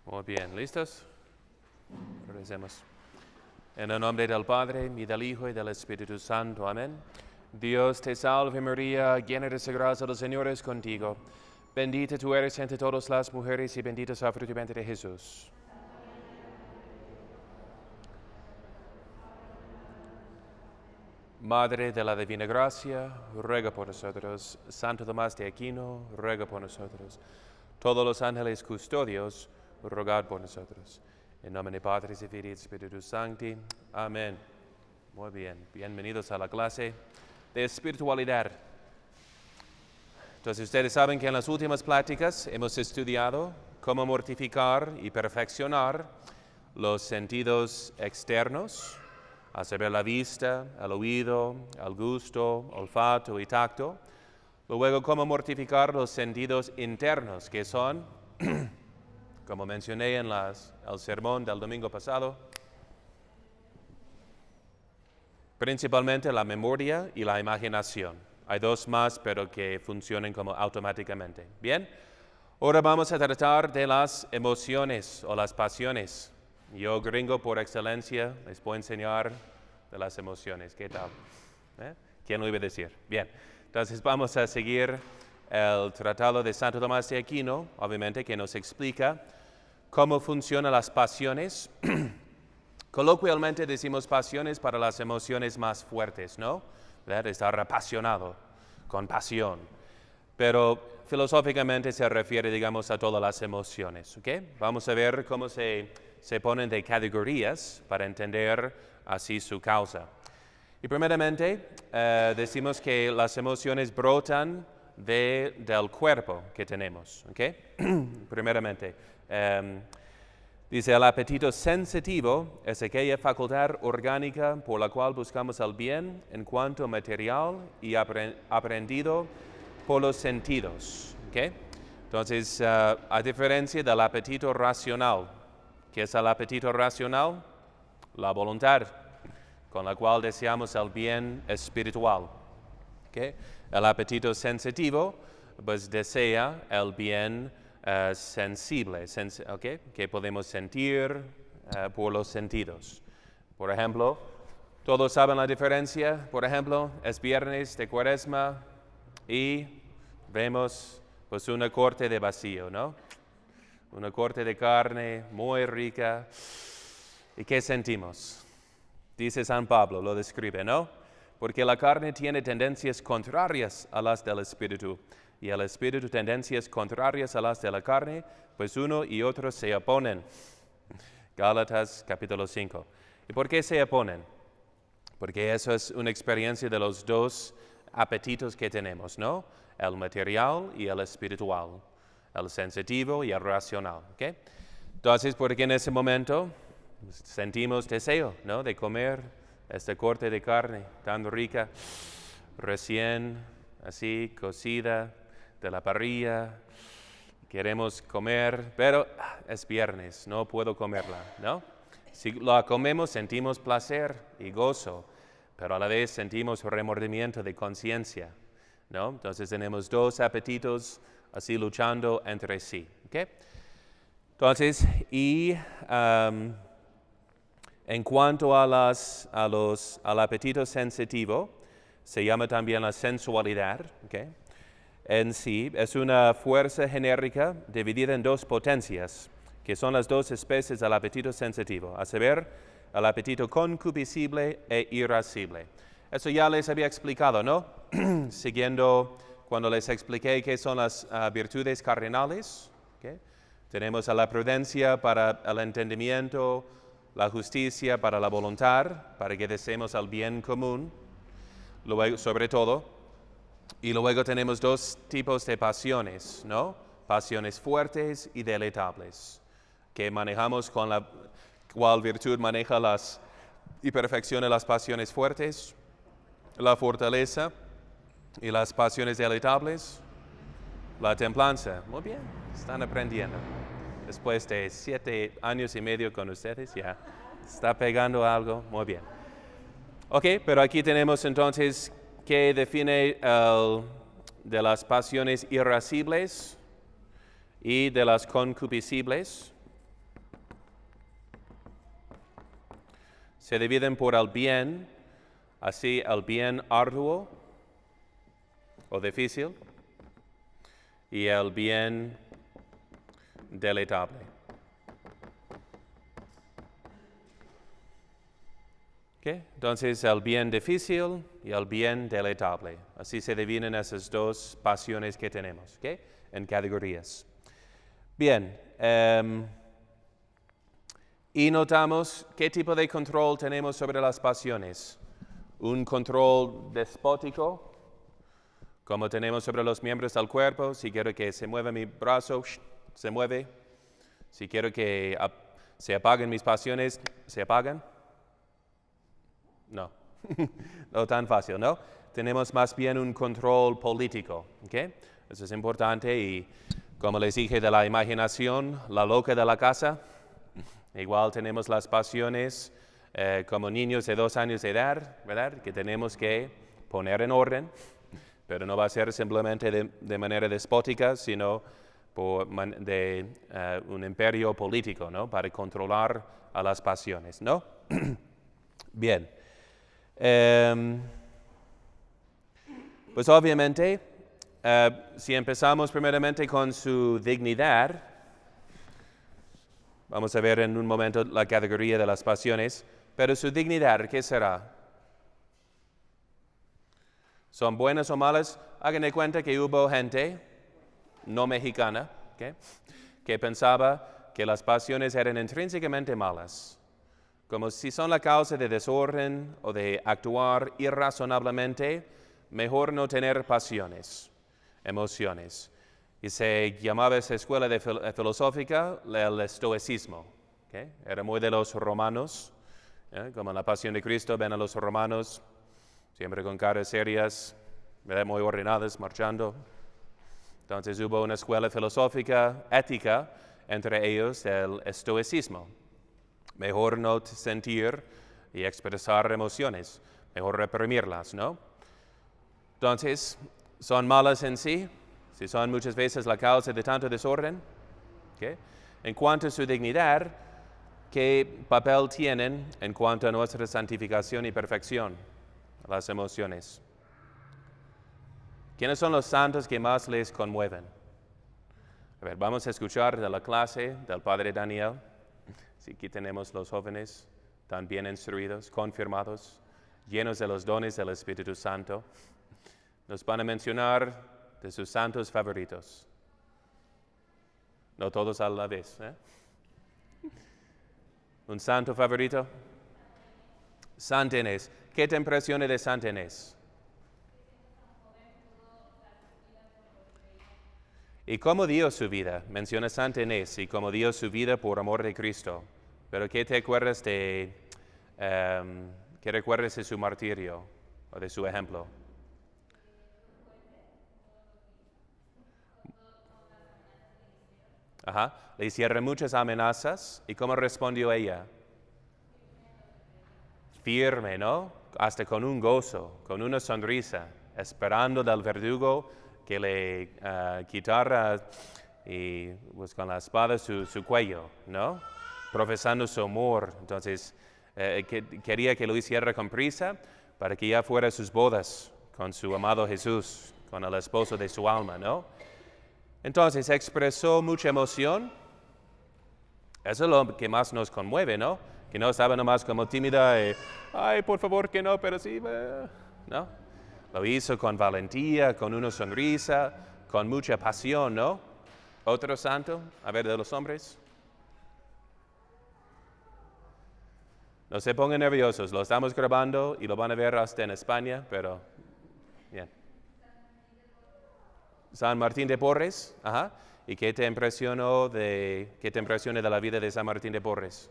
Muy bien, ¿listos? Recemos. En el nombre del Padre, y del Hijo, y del Espíritu Santo. Amén. Dios te salve María, llena de gracia, el Señor es contigo. Bendita tú eres entre todas las mujeres, y bendito es el fruto de tu vientre, Jesús. Madre de la Divina Gracia, ruega por nosotros. Santo Tomás de Aquino, ruega por nosotros. Todos los ángeles custodios, rogad por nosotros. En nombre del Padre, y del Espíritu Santo. Amén. Muy bien. Bienvenidos a la clase de espiritualidad. Entonces, ustedes saben que en las últimas pláticas hemos estudiado cómo mortificar y perfeccionar los sentidos externos, a saber, la vista, el oído, el gusto, olfato y tacto. Luego, cómo mortificar los sentidos internos, que son, como mencioné en el sermón del domingo pasado, principalmente la memoria y la imaginación. Hay dos más, pero que funcionan como automáticamente. Bien, ahora vamos a tratar de las emociones o las pasiones. Yo, gringo por excelencia, les puedo enseñar de las emociones. ¿Qué tal? ¿Quién lo iba a decir? Bien, entonces vamos a seguir el Tratado de Santo Tomás de Aquino, obviamente, que nos explica cómo funcionan las pasiones. Coloquialmente decimos pasiones para las emociones más fuertes, ¿no? ¿Verdad? Estar apasionado, con pasión. Pero filosóficamente se refiere, digamos, a todas las emociones, ¿ok? Vamos a ver cómo se ponen de categorías para entender así su causa. Y primeramente, decimos que las emociones brotan del cuerpo que tenemos, ¿ok? Primeramente, dice, el apetito sensitivo es aquella facultad orgánica por la cual buscamos el bien en cuanto material y aprendido por los sentidos. ¿Okay? Entonces, a diferencia del apetito racional, ¿qué es el apetito racional? La voluntad con la cual deseamos el bien espiritual. ¿Okay? El apetito sensitivo, pues desea el bien sensible, que podemos sentir por los sentidos. Por ejemplo, todos saben la diferencia. Por ejemplo, es viernes de Cuaresma y vemos pues una corte de vacío, ¿no? Una corte de carne muy rica. ¿Y qué sentimos? Dice San Pablo, lo describe, ¿no? Porque la carne tiene tendencias contrarias a las del espíritu, y el espíritu tendencias contrarias a las de la carne, pues uno y otro se oponen. Gálatas capítulo 5. ¿Y por qué se oponen? Porque eso es una experiencia de los dos apetitos que tenemos, ¿no? El material y el espiritual, el sensitivo y el racional, ¿ok? Entonces, porque en ese momento sentimos deseo, ¿no? De comer esta corte de carne tan rica, recién así cocida de la parrilla. Queremos comer, pero es viernes, no puedo comerla, ¿no? Si la comemos sentimos placer y gozo, pero a la vez sentimos remordimiento de conciencia, ¿no? Entonces tenemos dos apetitos así luchando entre sí, ¿ok? Entonces, en cuanto al apetito sensitivo, se llama también la sensualidad, ¿okay? En sí es una fuerza genérica dividida en dos potencias, que son las dos especies del apetito sensitivo, a saber, el apetito concupiscible e irascible. Eso ya les había explicado, ¿no? Siguiendo cuando les expliqué qué son las virtudes cardinales, ¿okay? Tenemos a la prudencia para el entendimiento, la justicia para la voluntad, para que deseemos el bien común, luego, sobre todo. Y luego tenemos dos tipos de pasiones, ¿no? Pasiones fuertes y deleitables, que manejamos con la cual virtud maneja y perfecciona las pasiones fuertes, la fortaleza, y las pasiones deleitables, la templanza. Muy bien, están aprendiendo. Después de 7 años y medio con ustedes, ya está pegando algo. Muy bien. Ok, pero aquí tenemos entonces que define de las pasiones irascibles y de las concupiscibles. se dividen por el bien, así el bien arduo o difícil y el bien deleitable. ¿Okay? Entonces, el bien difícil y el bien deleitable. Así se dividen esas dos pasiones que tenemos, ¿okay? En categorías. Bien, y notamos qué tipo de control tenemos sobre las pasiones. Un control despótico, como tenemos sobre los miembros del cuerpo. Si quiero que se mueva mi brazo, se mueve. Si quiero que se apaguen mis pasiones, se apagan. No, no tan fácil, ¿no? Tenemos más bien un control político, ¿ok? Eso es importante y como les dije de la imaginación, la loca de la casa, igual tenemos las pasiones como niños de 2 años de edad, ¿verdad? Que tenemos que poner en orden, pero no va a ser simplemente de manera despótica, sino de un imperio político, ¿no? Para controlar a las pasiones, ¿no? Bien. Pues obviamente, si empezamos primeramente con su dignidad, vamos a ver en un momento la categoría de las pasiones, pero su dignidad, ¿qué será? ¿Son buenas o malas? Hagan de cuenta que hubo gente no mexicana, ¿okay?, que pensaba que las pasiones eran intrínsecamente malas, como si son la causa de desorden o de actuar irrazonablemente, mejor no tener pasiones, emociones. Y se llamaba esa escuela filosófica el estoicismo. ¿Okay? Era muy de los romanos, como en la Pasión de Cristo ven a los romanos, siempre con caras serias, muy ordenadas, marchando. Entonces hubo una escuela filosófica, ética, entre ellos el estoicismo. Mejor no sentir y expresar emociones, mejor reprimirlas, ¿no? Entonces, ¿son malas en sí? Si son muchas veces la causa de tanto desorden. ¿Okay? En cuanto a su dignidad, ¿qué papel tienen en cuanto a nuestra santificación y perfección? Las emociones. ¿Quiénes son los santos que más les conmueven? A ver, vamos a escuchar de la clase del Padre Daniel. Sí, aquí tenemos los jóvenes tan bien instruidos, confirmados, llenos de los dones del Espíritu Santo. Nos van a mencionar de sus santos favoritos. No todos a la vez, ¿eh? ¿Un santo favorito? Santa Inés. ¿Qué te impresiona de Santa Inés? ¿Y cómo dio su vida? Menciona Santa Inés y cómo dio su vida por amor de Cristo. Pero ¿qué te acuerdas qué recuerdas de su martirio o de su ejemplo? Ajá. Le hicieron muchas amenazas. ¿Y cómo respondió ella? Firme, ¿no? Hasta con un gozo, con una sonrisa, esperando del verdugo que le quitara y pues con la espada su cuello, ¿no? Profesando su amor. Entonces, quería que lo hiciera con prisa para que ya fuera a sus bodas con su amado Jesús, con el esposo de su alma, ¿no? Entonces, expresó mucha emoción. Eso es lo que más nos conmueve, ¿no? Que no estaba nomás como tímida y, ay, por favor que no, pero sí, ¿no? Lo hizo con valentía, con una sonrisa, con mucha pasión, ¿no? Otro santo, a ver, de los hombres. No se pongan nerviosos, lo estamos grabando y lo van a ver hasta en España, pero bien. San Martín de Porres, ajá. ¿Y qué te impresiona de la vida de San Martín de Porres?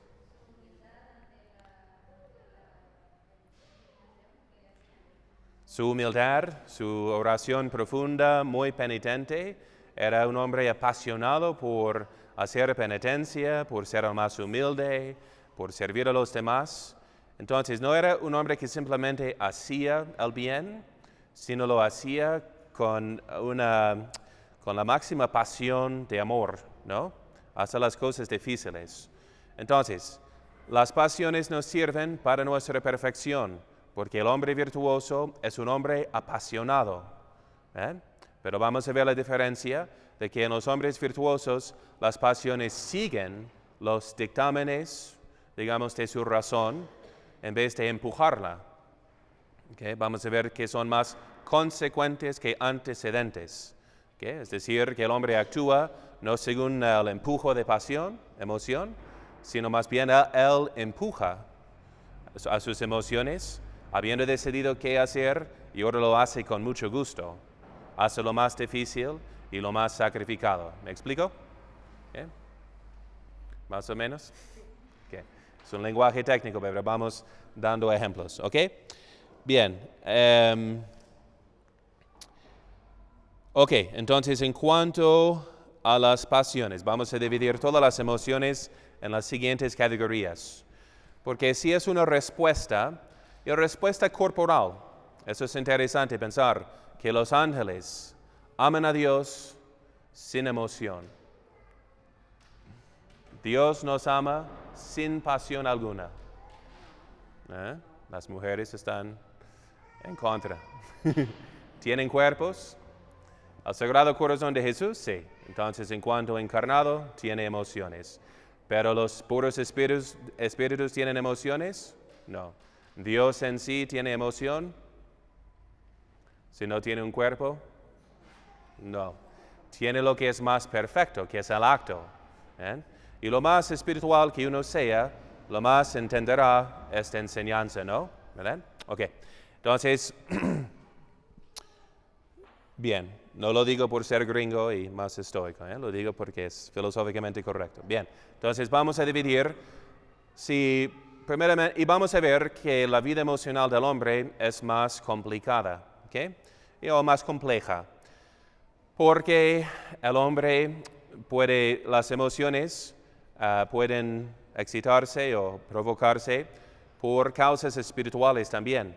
Su humildad, su oración profunda, muy penitente. Era un hombre apasionado por hacer penitencia, por ser el más humilde, por servir a los demás. Entonces, no era un hombre que simplemente hacía el bien, sino lo hacía con la máxima pasión de amor, ¿no? Hasta las cosas difíciles. Entonces, Las pasiones nos sirven para nuestra perfección, porque el hombre virtuoso es un hombre apasionado. Pero vamos a ver la diferencia de que en los hombres virtuosos las pasiones siguen los dictámenes, digamos, de su razón, en vez de empujarla. Vamos a ver que son más consecuentes que antecedentes. Es decir, que el hombre actúa no según el empujo de pasión, emoción, sino más bien él empuja a sus emociones, habiendo decidido qué hacer, y ahora lo hace con mucho gusto. Hace lo más difícil y lo más sacrificado. ¿Me explico? ¿Más o menos? Es un lenguaje técnico, pero vamos dando ejemplos. Bien. Entonces en cuanto a las pasiones, vamos a dividir todas las emociones en las siguientes categorías. Porque si es una respuesta, y respuesta corporal, eso es interesante pensar, que los ángeles aman a Dios sin emoción. Dios nos ama sin pasión alguna. Las mujeres están en contra. ¿Tienen cuerpos? ¿El Sagrado Corazón de Jesús? Sí. Entonces, en cuanto encarnado, tiene emociones. ¿Pero los puros espíritus tienen emociones? No. ¿Dios en sí tiene emoción? Si no tiene un cuerpo, no. Tiene lo que es más perfecto, que es el acto. Y lo más espiritual que uno sea, lo más entenderá esta enseñanza, ¿no? ¿Verdad? Entonces, bien, no lo digo por ser gringo y más estoico, lo digo porque es filosóficamente correcto. Bien, entonces vamos a dividir, primeramente, y vamos a ver que la vida emocional del hombre es más complicada, o más compleja, porque el hombre las emociones pueden excitarse o provocarse por causas espirituales también.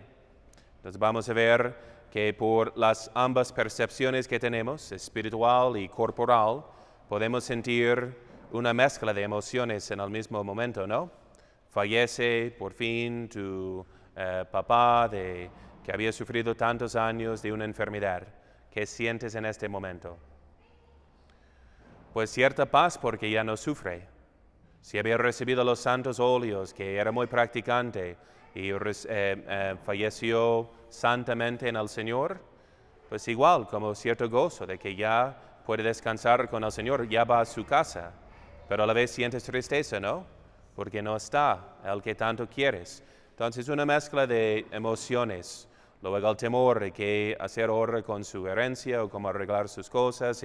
Entonces vamos a ver que por las ambas percepciones que tenemos, espiritual y corporal, podemos sentir una mezcla de emociones en el mismo momento, ¿no? Fallece por fin tu papá que había sufrido tantos años de una enfermedad. ¿Qué sientes en este momento? Pues cierta paz porque ya no sufre. Si había recibido los santos óleos, que era muy practicante y falleció santamente en el Señor, pues igual, como cierto gozo de que ya puede descansar con el Señor, ya va a su casa, pero a la vez sientes tristeza, ¿no? Porque no está el que tanto quieres. Entonces, una mezcla de emociones. Luego el temor de qué hacer ahora con su herencia o cómo arreglar sus cosas,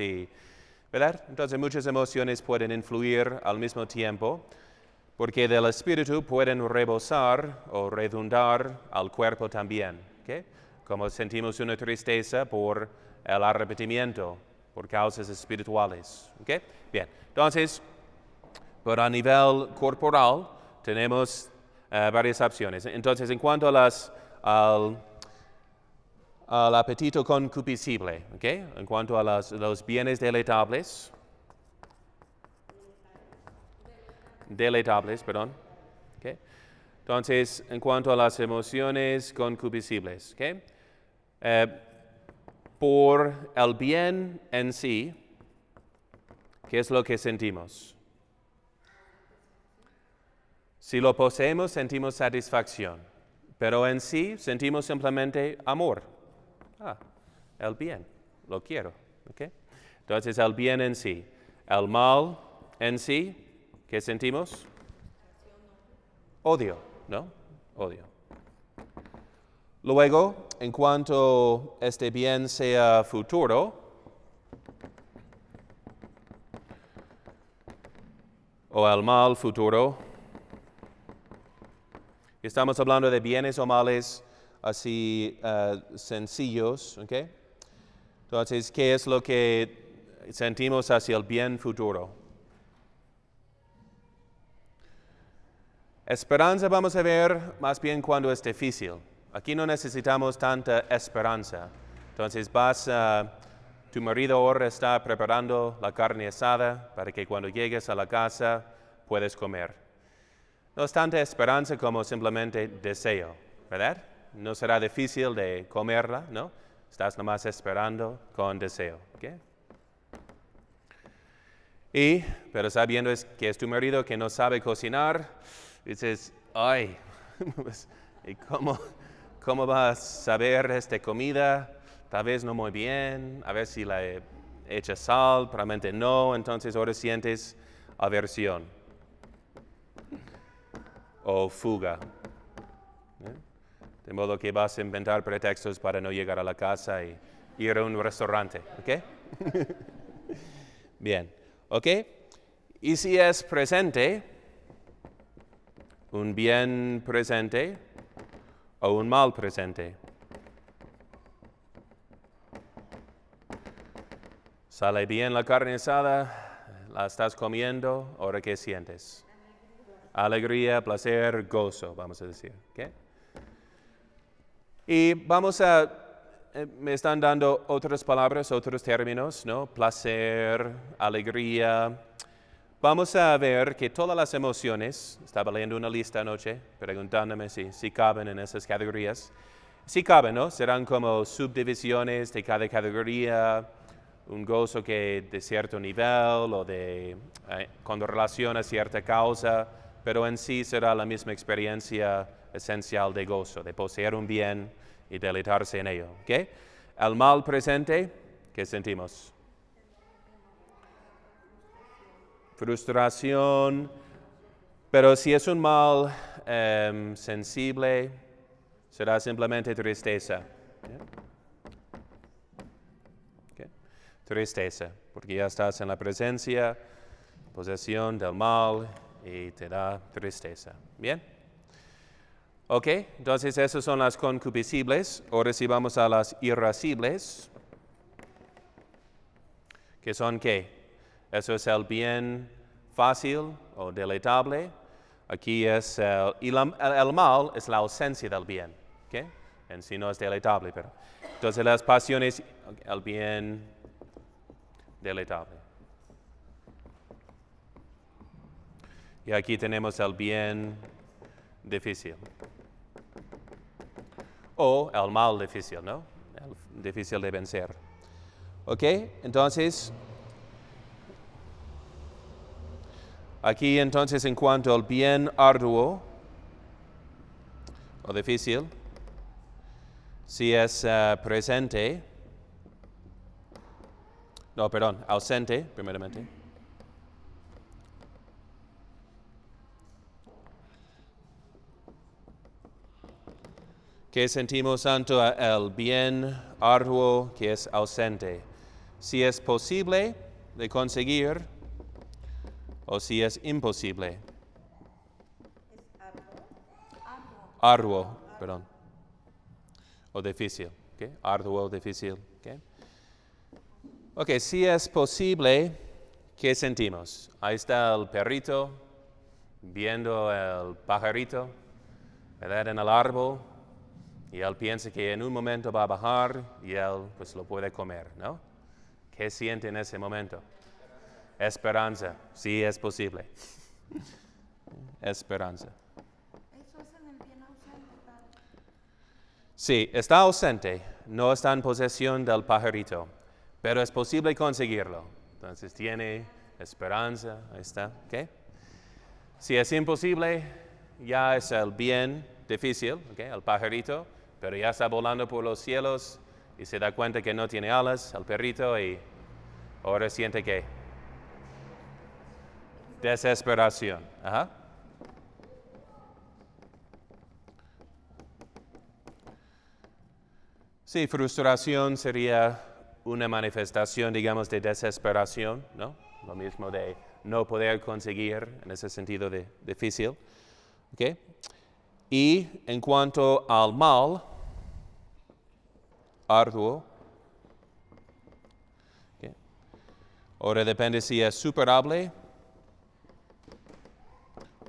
¿verdad? Entonces, muchas emociones pueden influir al mismo tiempo, porque del espíritu pueden rebosar o redundar al cuerpo también. Como sentimos una tristeza por el arrepentimiento, por causas espirituales. Bien, entonces, pero a nivel corporal tenemos varias opciones. Entonces, en cuanto al apetito concupiscible, en cuanto a los bienes deleitables, Entonces, en cuanto a las emociones concupiscibles, por el bien en sí, ¿qué es lo que sentimos? Si lo poseemos, sentimos satisfacción, pero en sí sentimos simplemente amor. El bien, lo quiero. Entonces, el bien en sí. El mal en sí, ¿qué sentimos? Odio, ¿no? Odio. Luego, en cuanto este bien sea futuro, o el mal futuro, estamos hablando de bienes o males así sencillos, Entonces, ¿qué es lo que sentimos hacia el bien futuro? Esperanza vamos a ver más bien cuando es difícil. Aquí no necesitamos tanta esperanza. Entonces tu marido ahora está preparando la carne asada para que cuando llegues a la casa puedas comer. No es tanta esperanza como simplemente deseo, ¿verdad? No será difícil de comerla, ¿no? Estás nomás esperando con deseo, ¿ok? Pero sabiendo que es tu marido que no sabe cocinar, dices, ay, pues, ¿y cómo vas a saber esta comida? Tal vez no muy bien, a ver si le echa sal, probablemente no, entonces ahora sientes aversión o fuga. ¿Eh? De modo que vas a inventar pretextos para no llegar a la casa y ir a un restaurante, ¿ok? Bien, ¿ok? Y si es presente, un bien presente o un mal presente. Sale bien la carne asada, la estás comiendo, ¿ahora qué sientes? Alegría, placer, gozo, vamos a decir. ¿Okay? Y me están dando otras palabras, otros términos, ¿no? Placer, alegría. Vamos a ver que todas las emociones, estaba leyendo una lista anoche, preguntándome si caben en esas categorías. Sí caben, ¿no? Serán como subdivisiones de cada categoría, un gozo que de cierto nivel o con relación a cierta causa, pero en sí será la misma experiencia esencial de gozo, de poseer un bien y deleitarse en ello. ¿Okay? El mal presente, ¿qué sentimos? Frustración, pero si es un mal sensible, será simplemente tristeza. ¿Okay? Tristeza, porque ya estás en la presencia, posesión del mal y te da tristeza. ¿Bien? Ok, entonces esas son las concupiscibles. Ahora sí vamos a las irascibles. ¿Que son qué? Eso es el bien fácil o deleitable. Aquí es el mal es la ausencia del bien. ¿Okay? En sí no es deleitable, pero. Entonces las pasiones, el bien deleitable. Y aquí tenemos el bien difícil. O el mal difícil, ¿no? El difícil de vencer. ¿Ok? Entonces, aquí entonces en cuanto al bien arduo o difícil, si es presente, no, perdón, ausente, primeramente. ¿Qué sentimos ante el bien arduo que es ausente? Si es posible de conseguir o si es imposible. Arduo, perdón. O difícil. ¿Okay? Arduo o difícil. ¿Okay? Ok, si es posible, ¿qué sentimos? Ahí está el perrito viendo el pajarito, ¿verdad? En el árbol. Y él piensa que en un momento va a bajar y él pues lo puede comer, ¿no? ¿Qué siente en ese momento? Esperanza, sí es posible. Esperanza. Eso es en el bien ausente, padre. Sí, está ausente, no está en posesión del pajarito, pero es posible conseguirlo. Entonces tiene esperanza, ahí está, ¿ok? Si es imposible, ya es el bien difícil, ¿ok? El pajarito, pero ya está volando por los cielos y se da cuenta que no tiene alas, el perrito, y ahora siente que desesperación. Ajá. Sí, frustración sería una manifestación, digamos, de desesperación, ¿no? Lo mismo de no poder conseguir, en ese sentido de difícil. ¿Okay? Y en cuanto al mal, arduo, ¿okay? Ahora depende si es superable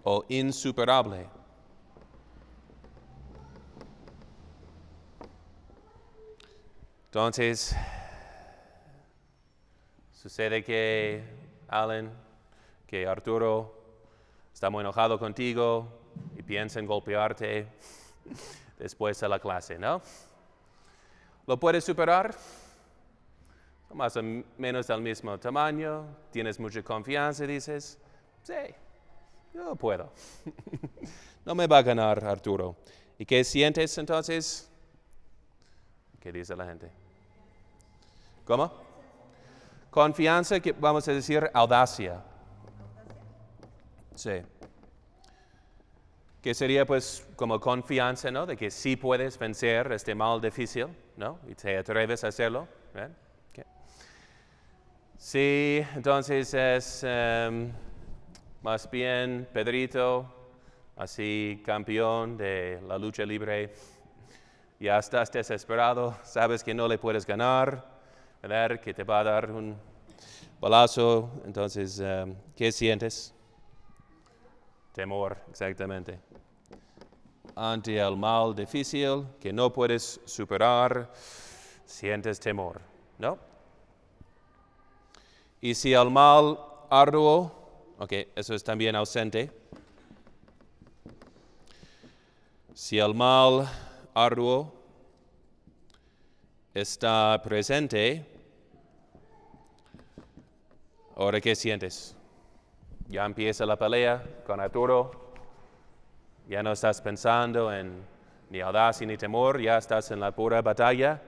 o insuperable. Entonces, sucede que Alan, que Arturo está muy enojado contigo y piensa en golpearte después de la clase, ¿no? ¿Lo puedes superar? Más o menos del mismo tamaño, tienes mucha confianza y dices, sí, yo puedo. No me va a ganar Arturo. ¿Y qué sientes entonces? ¿Qué dice la gente? ¿Cómo? Confianza, que vamos a decir audacia. Sí. Que sería pues como confianza, ¿no? De que sí puedes vencer este mal difícil, ¿no? Y te atreves a hacerlo. ¿Right? Okay. Sí, entonces es más bien Pedrito, así campeón de la lucha libre. Ya estás desesperado, sabes que no le puedes ganar, ¿verdad? Que te va a dar un balazo. Entonces, ¿qué sientes? Temor, exactamente. Ante el mal difícil que no puedes superar, sientes temor, ¿no? Y si el mal arduo, ok, eso es también ausente. Si el mal arduo está presente, ¿ahora qué sientes? Ya empieza la pelea con Arturo. Ya no estás pensando en ni audacia ni temor, ya estás en la pura batalla.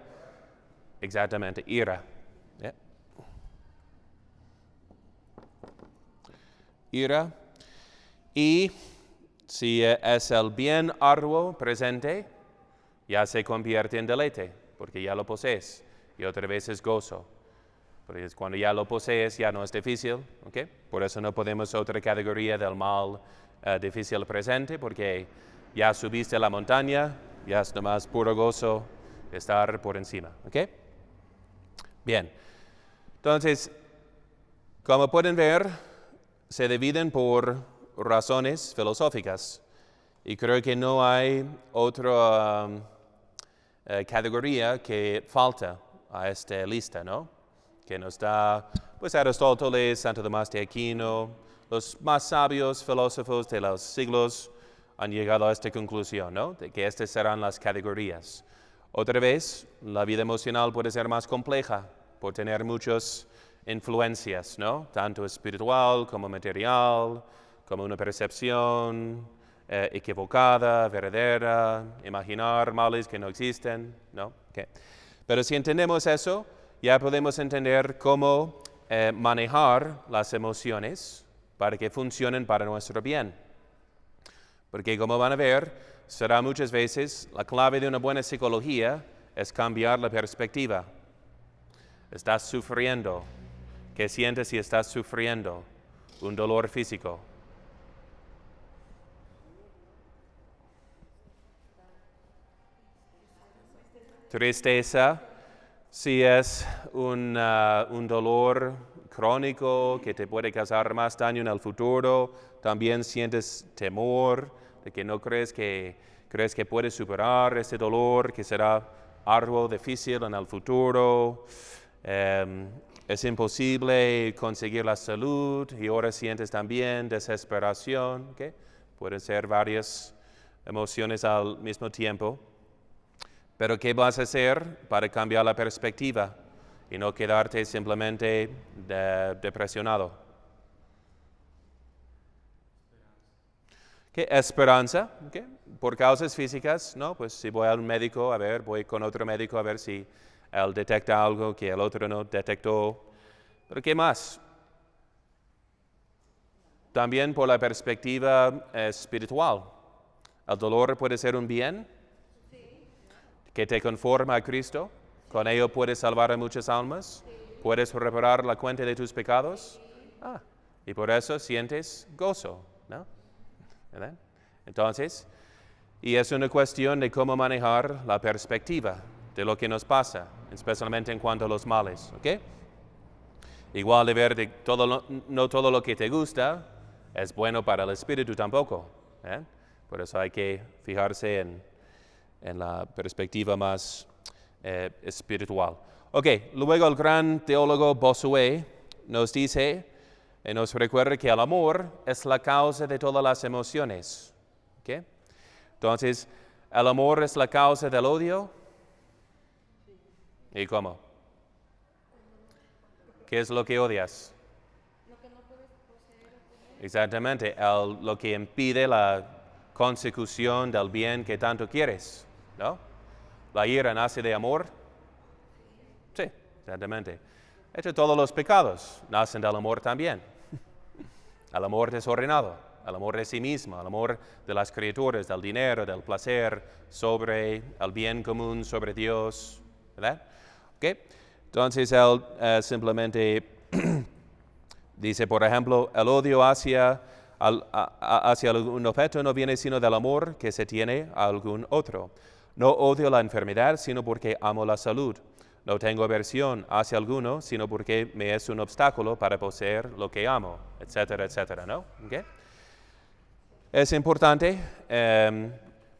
Exactamente, ira. Yeah. Ira. Y si es el bien arduo presente, ya se convierte en deleite, porque ya lo posees. Y otra vez es gozo. Porque cuando ya lo posees, ya no es difícil. ¿Okay? Por eso no podemos otra categoría del mal difícil presente, porque ya subiste la montaña, ya es nomás puro gozo estar por encima. ¿Okay? Bien. Entonces, como pueden ver, se dividen por razones filosóficas. Y creo que no hay otra categoría que falta a esta lista, ¿no? Que nos da, pues, Aristóteles, Santo Tomás de Aquino, los más sabios filósofos de los siglos han llegado a esta conclusión, ¿no? De que estas serán las categorías. Otra vez, la vida emocional puede ser más compleja por tener muchas influencias, ¿no? Tanto espiritual como material, como una percepción equivocada, verdadera, imaginar males que no existen, ¿no? Okay. Pero si entendemos eso, ya podemos entender cómo manejar las emociones para que funcionen para nuestro bien. Porque como van a ver, será muchas veces la clave de una buena psicología es cambiar la perspectiva. Estás sufriendo. ¿Qué sientes si estás sufriendo? Un dolor físico. Tristeza. Si es un dolor crónico que te puede causar más daño en el futuro, también sientes temor de que no crees que puedes superar ese dolor, que será arduo, difícil en el futuro. Es imposible conseguir la salud y ahora sientes también desesperación. ¿Okay? Pueden ser varias emociones al mismo tiempo. Pero ¿qué vas a hacer para cambiar la perspectiva y no quedarte simplemente depresionado? ¿Qué? Esperanza. ¿Okay? Por causas físicas, ¿no? Pues si voy al médico, voy con otro médico a ver si él detecta algo que el otro no detectó. ¿Pero qué más? También por la perspectiva espiritual. ¿El dolor puede ser un bien? Que te conforma a Cristo, con ello puedes salvar a muchas almas, puedes reparar la cuenta de tus pecados, y por eso sientes gozo, ¿no? ¿Verdad? Entonces, y es una cuestión de cómo manejar la perspectiva de lo que nos pasa, especialmente en cuanto a los males, ¿ok? Igual de ver de no todo lo que te gusta es bueno para el espíritu tampoco, ¿eh? Por eso hay que fijarse en la perspectiva más espiritual. Ok, luego el gran teólogo Bossuet nos dice Y nos recuerda que el amor es la causa de todas las emociones. ¿Okay? Entonces, ¿el amor es la causa del odio? ¿Y cómo? ¿Qué es lo que odias? Exactamente, lo que impide la consecución del bien que tanto quieres, ¿no? ¿La ira nace de amor? Sí, exactamente. De hecho, todos los pecados nacen del amor también. El amor desordenado, el amor de sí mismo, el amor de las criaturas, del dinero, del placer, sobre el bien común, sobre Dios, ¿verdad? ¿Okay? Entonces, él simplemente dice, por ejemplo, el odio hacia algún objeto no viene sino del amor que se tiene a algún otro. No odio la enfermedad, sino porque amo la salud. No tengo aversión hacia alguno, sino porque me es un obstáculo para poseer lo que amo, etcétera, etcétera, ¿no? ¿Okay? Es importante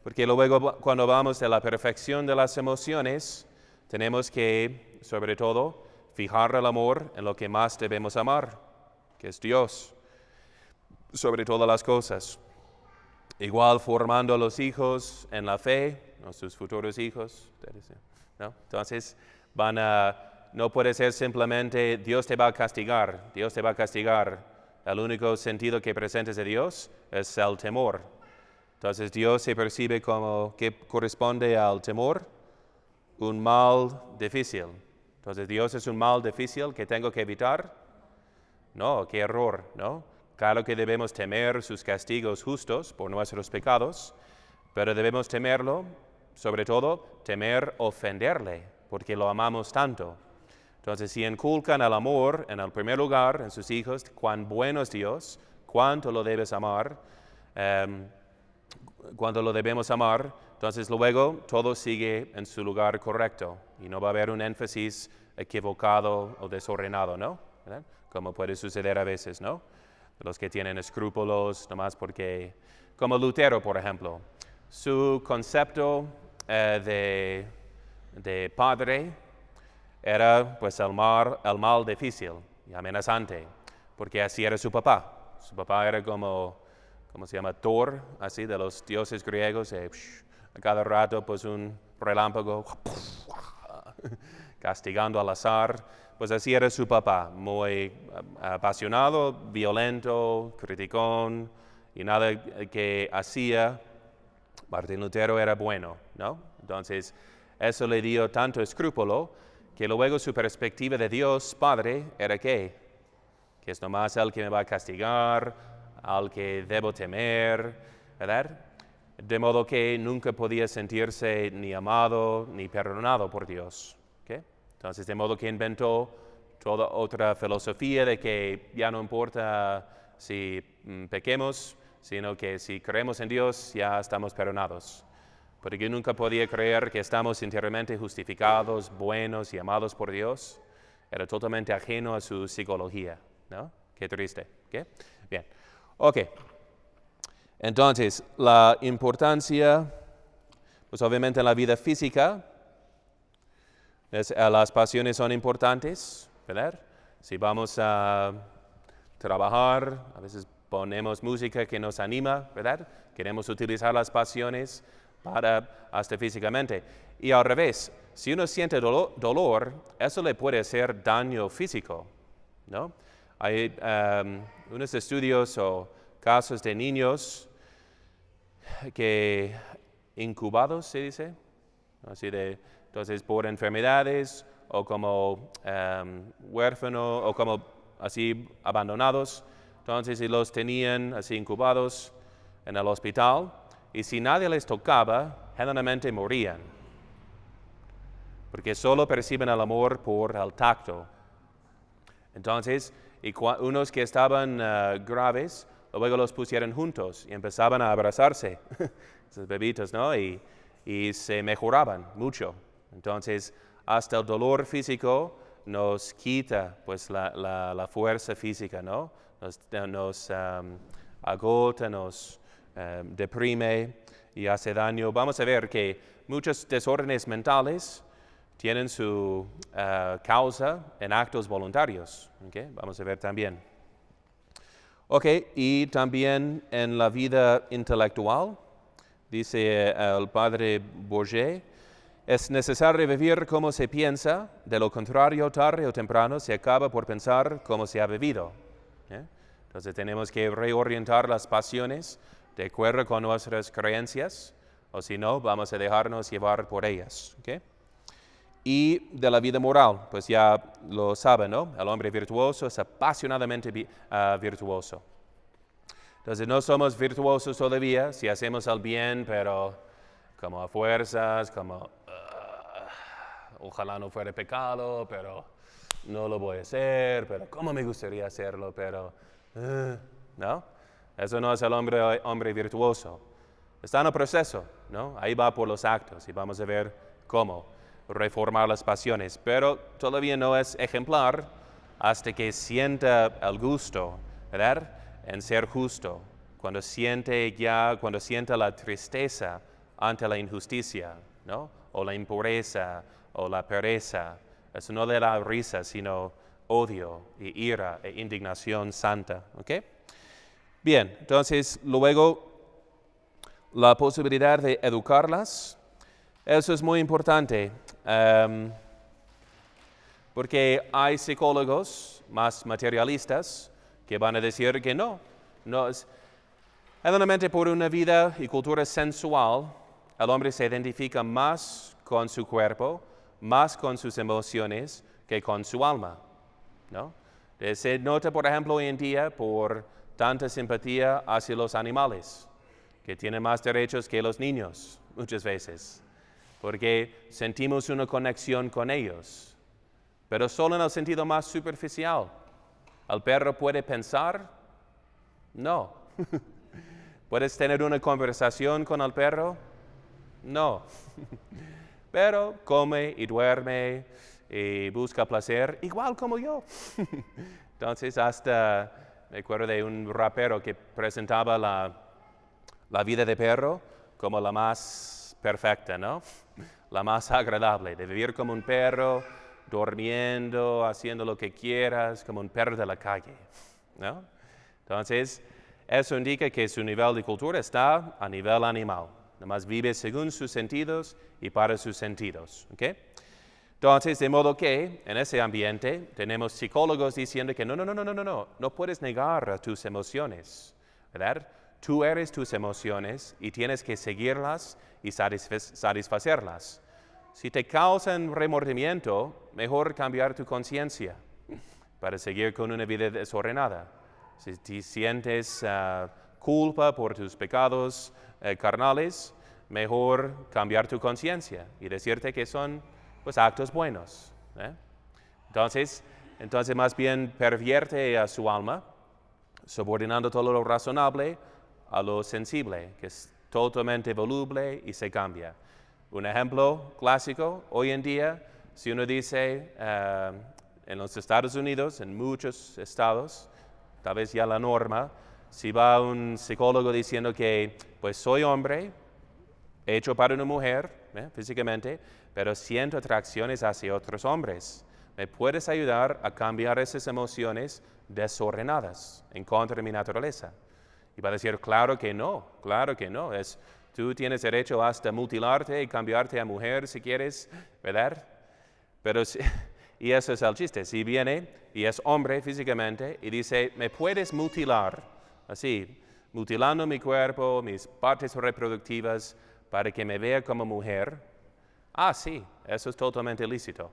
porque luego cuando vamos de la perfección de las emociones, tenemos que, sobre todo, fijar el amor en lo que más debemos amar, que es Dios, sobre todas las cosas. Igual formando a los hijos en la fe, nuestros futuros hijos, ¿no? Entonces, no puede ser simplemente Dios te va a castigar, Dios te va a castigar. El único sentido que presentes de Dios es el temor. Entonces, Dios se percibe como que corresponde al temor, un mal difícil. Entonces, Dios es un mal difícil que tengo que evitar. No, qué error, ¿no? Claro que debemos temer sus castigos justos por nuestros pecados, pero debemos temerlo, sobre todo, temer ofenderle, porque lo amamos tanto. Entonces, si inculcan el amor en el primer lugar en sus hijos, cuán bueno es Dios, cuánto lo debes amar, cuánto lo debemos amar, entonces luego todo sigue en su lugar correcto y no va a haber un énfasis equivocado o desordenado, ¿no? ¿Verdad? Como puede suceder a veces, ¿no? Los que tienen escrúpulos, nomás porque, como Lutero, por ejemplo, su concepto de padre era pues el mal difícil y amenazante, porque así era su papá. Su papá era como, ¿cómo se llama? Thor, así, de los dioses griegos, a cada rato pues un relámpago, castigando al azar. Pues así era su papá, muy apasionado, violento, criticón, y nada que hacía, Martín Lutero era bueno, ¿no? Entonces, eso le dio tanto escrúpulo que luego su perspectiva de Dios Padre era que es nomás el que me va a castigar, al que debo temer, ¿verdad? De modo que nunca podía sentirse ni amado ni perdonado por Dios. ¿Okay? Entonces, de modo que inventó toda otra filosofía de que ya no importa si pequemos, sino que si creemos en Dios ya estamos perdonados. Porque nunca podía creer que estamos interiormente justificados, buenos y amados por Dios. Era totalmente ajeno a su psicología, ¿no? Qué triste. ¿Okay? Bien. Ok. Entonces, la importancia, pues obviamente en la vida física, las pasiones son importantes, ¿verdad? Si vamos a trabajar, a veces ponemos música que nos anima, ¿verdad? Queremos utilizar las pasiones para hasta físicamente. Y al revés, si uno siente dolor, eso le puede hacer daño físico, ¿no? Hay unos estudios o casos de niños que incubados, se dice, así de, entonces por enfermedades o como huérfanos o como así abandonados, entonces y los tenían así incubados en el hospital y si nadie les tocaba, generalmente morían, porque solo perciben el amor por el tacto. Entonces, unos que estaban graves, luego los pusieron juntos y empezaban a abrazarse, esos bebitos, ¿no? Y se mejoraban mucho. Entonces, hasta el dolor físico nos quita pues la fuerza física, ¿no? Nos agota, nos deprime y hace daño. Vamos a ver que muchos desórdenes mentales tienen su causa en actos voluntarios. ¿Okay? Vamos a ver también. Ok, y también en la vida intelectual, dice el padre Bourget, es necesario vivir como se piensa, de lo contrario, tarde o temprano se acaba por pensar como se ha vivido. Entonces tenemos que reorientar las pasiones de acuerdo con nuestras creencias, o si no, vamos a dejarnos llevar por ellas. ¿Okay? Y de la vida moral, pues ya lo saben, ¿no? El hombre virtuoso es apasionadamente virtuoso. Entonces no somos virtuosos todavía si hacemos el bien, pero como a fuerzas, como ojalá no fuera pecado, pero no lo voy a hacer, pero cómo me gustaría hacerlo, pero ¿no? Eso no es el hombre virtuoso. Está en el proceso, ¿no? Ahí va por los actos y vamos a ver cómo reformar las pasiones, pero todavía no es ejemplar hasta que sienta el gusto, ¿verdad? En ser justo, cuando sienta la tristeza ante la injusticia, ¿no? O la impureza, o la pereza. Eso no le da risa, sino odio, y ira, e indignación santa, ¿ok? Bien, entonces luego la posibilidad de educarlas, eso es muy importante, porque hay psicólogos más materialistas que van a decir que no es. Evidentemente por una vida y cultura sensual, el hombre se identifica más con su cuerpo, más con sus emociones que con su alma, ¿no? Se nota, por ejemplo, hoy en día por tanta simpatía hacia los animales, que tienen más derechos que los niños, muchas veces, porque sentimos una conexión con ellos, pero solo en el sentido más superficial. ¿El perro puede pensar? No. ¿Puedes tener una conversación con el perro? No. Pero come y duerme y busca placer, igual como yo. Entonces, hasta me acuerdo de un rapero que presentaba la vida de perro como la más perfecta, ¿no? La más agradable, de vivir como un perro, durmiendo, haciendo lo que quieras, como un perro de la calle, ¿no? Entonces, eso indica que su nivel de cultura está a nivel animal. Nomás vive según sus sentidos y para sus sentidos. ¿Okay? Entonces, de modo que en ese ambiente tenemos psicólogos diciendo que no puedes negar a tus emociones, ¿verdad? Tú eres tus emociones y tienes que seguirlas y satisfacerlas. Si te causan remordimiento, mejor cambiar tu conciencia para seguir con una vida desordenada. Si sientes culpa por tus pecados carnales, mejor cambiar tu conciencia y decirte que son pues, actos buenos. Entonces más bien pervierte a su alma, subordinando todo lo razonable a lo sensible, que es totalmente voluble y se cambia. Un ejemplo clásico, hoy en día, si uno dice en los Estados Unidos, en muchos estados, tal vez ya la norma, si va un psicólogo diciendo que pues soy hombre, hecho para una mujer físicamente, pero siento atracciones hacia otros hombres. ¿Me puedes ayudar a cambiar esas emociones desordenadas en contra de mi naturaleza? Y va a decir, claro que no. Tú tienes derecho hasta mutilarte y cambiarte a mujer si quieres, ¿verdad? Pero y eso es el chiste. Si viene y es hombre físicamente y dice, ¿me puedes mutilar? Así, mutilando mi cuerpo, mis partes reproductivas, para que me vea como mujer. Ah, sí, eso es totalmente ilícito,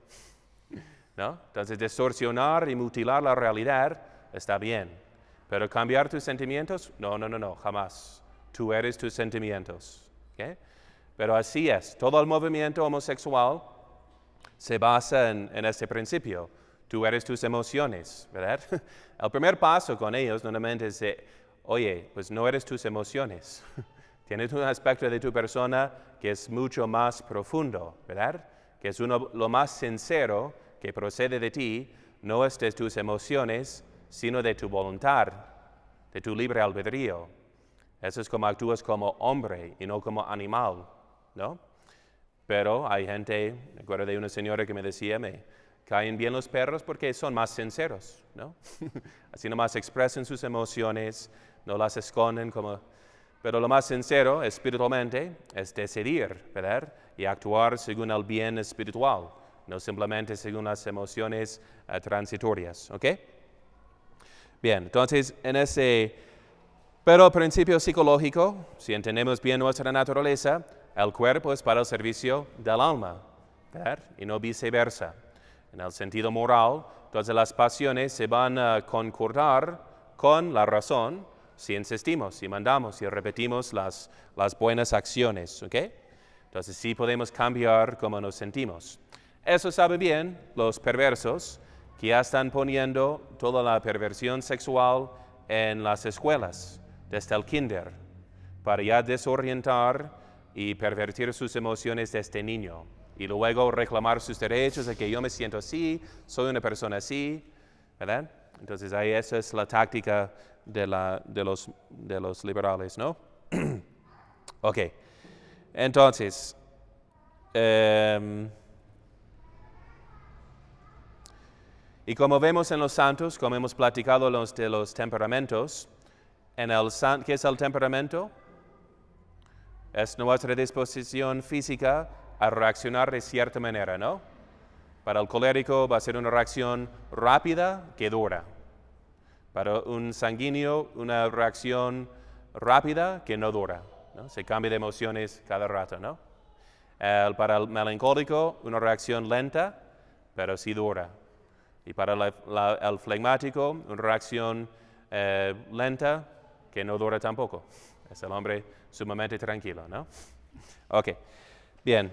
¿no? Entonces, distorsionar y mutilar la realidad está bien. Pero cambiar tus sentimientos, no, jamás. Tú eres tus sentimientos, ¿okay? Pero así es. Todo el movimiento homosexual se basa en este principio. Tú eres tus emociones, ¿verdad? El primer paso con ellos normalmente es, oye, pues no eres tus emociones. Tienes un aspecto de tu persona que es mucho más profundo, ¿verdad? Que es lo más sincero que procede de ti, no es de tus emociones, sino de tu voluntad, de tu libre albedrío. Eso es como actúas como hombre y no como animal, ¿no? Pero hay gente, me acuerdo de una señora que me decía caen bien los perros porque son más sinceros, ¿no? Así nomás expresan sus emociones, no las esconden como... Pero lo más sincero espiritualmente es decidir, ¿verdad? Y actuar según el bien espiritual, no simplemente según las emociones transitorias, ¿ok? Bien, entonces pero el principio psicológico, si entendemos bien nuestra naturaleza, el cuerpo es para el servicio del alma, ¿verdad? Y no viceversa. En el sentido moral, todas las pasiones se van a concordar con la razón si insistimos, si mandamos, si repetimos las buenas acciones, ¿ok? Entonces sí podemos cambiar cómo nos sentimos. Eso saben bien los perversos que ya están poniendo toda la perversión sexual en las escuelas, desde el kinder, para ya desorientar y pervertir sus emociones desde niño. Y luego reclamar sus derechos de que yo me siento así, soy una persona así, ¿verdad? Entonces ahí esa es la táctica de los liberales, ¿no? Ok, entonces, y como vemos en los santos, como hemos platicado de los temperamentos, ¿qué es el temperamento? Es nuestra disposición física a reaccionar de cierta manera, ¿no? Para el colérico va a ser una reacción rápida que dura. Para un sanguíneo, una reacción rápida que no dura, ¿no? Se cambia de emociones cada rato, ¿no? Para el melancólico, una reacción lenta, pero sí dura. Y para el flegmático, una reacción lenta que no dura tampoco. Es el hombre sumamente tranquilo, ¿no? Ok, bien.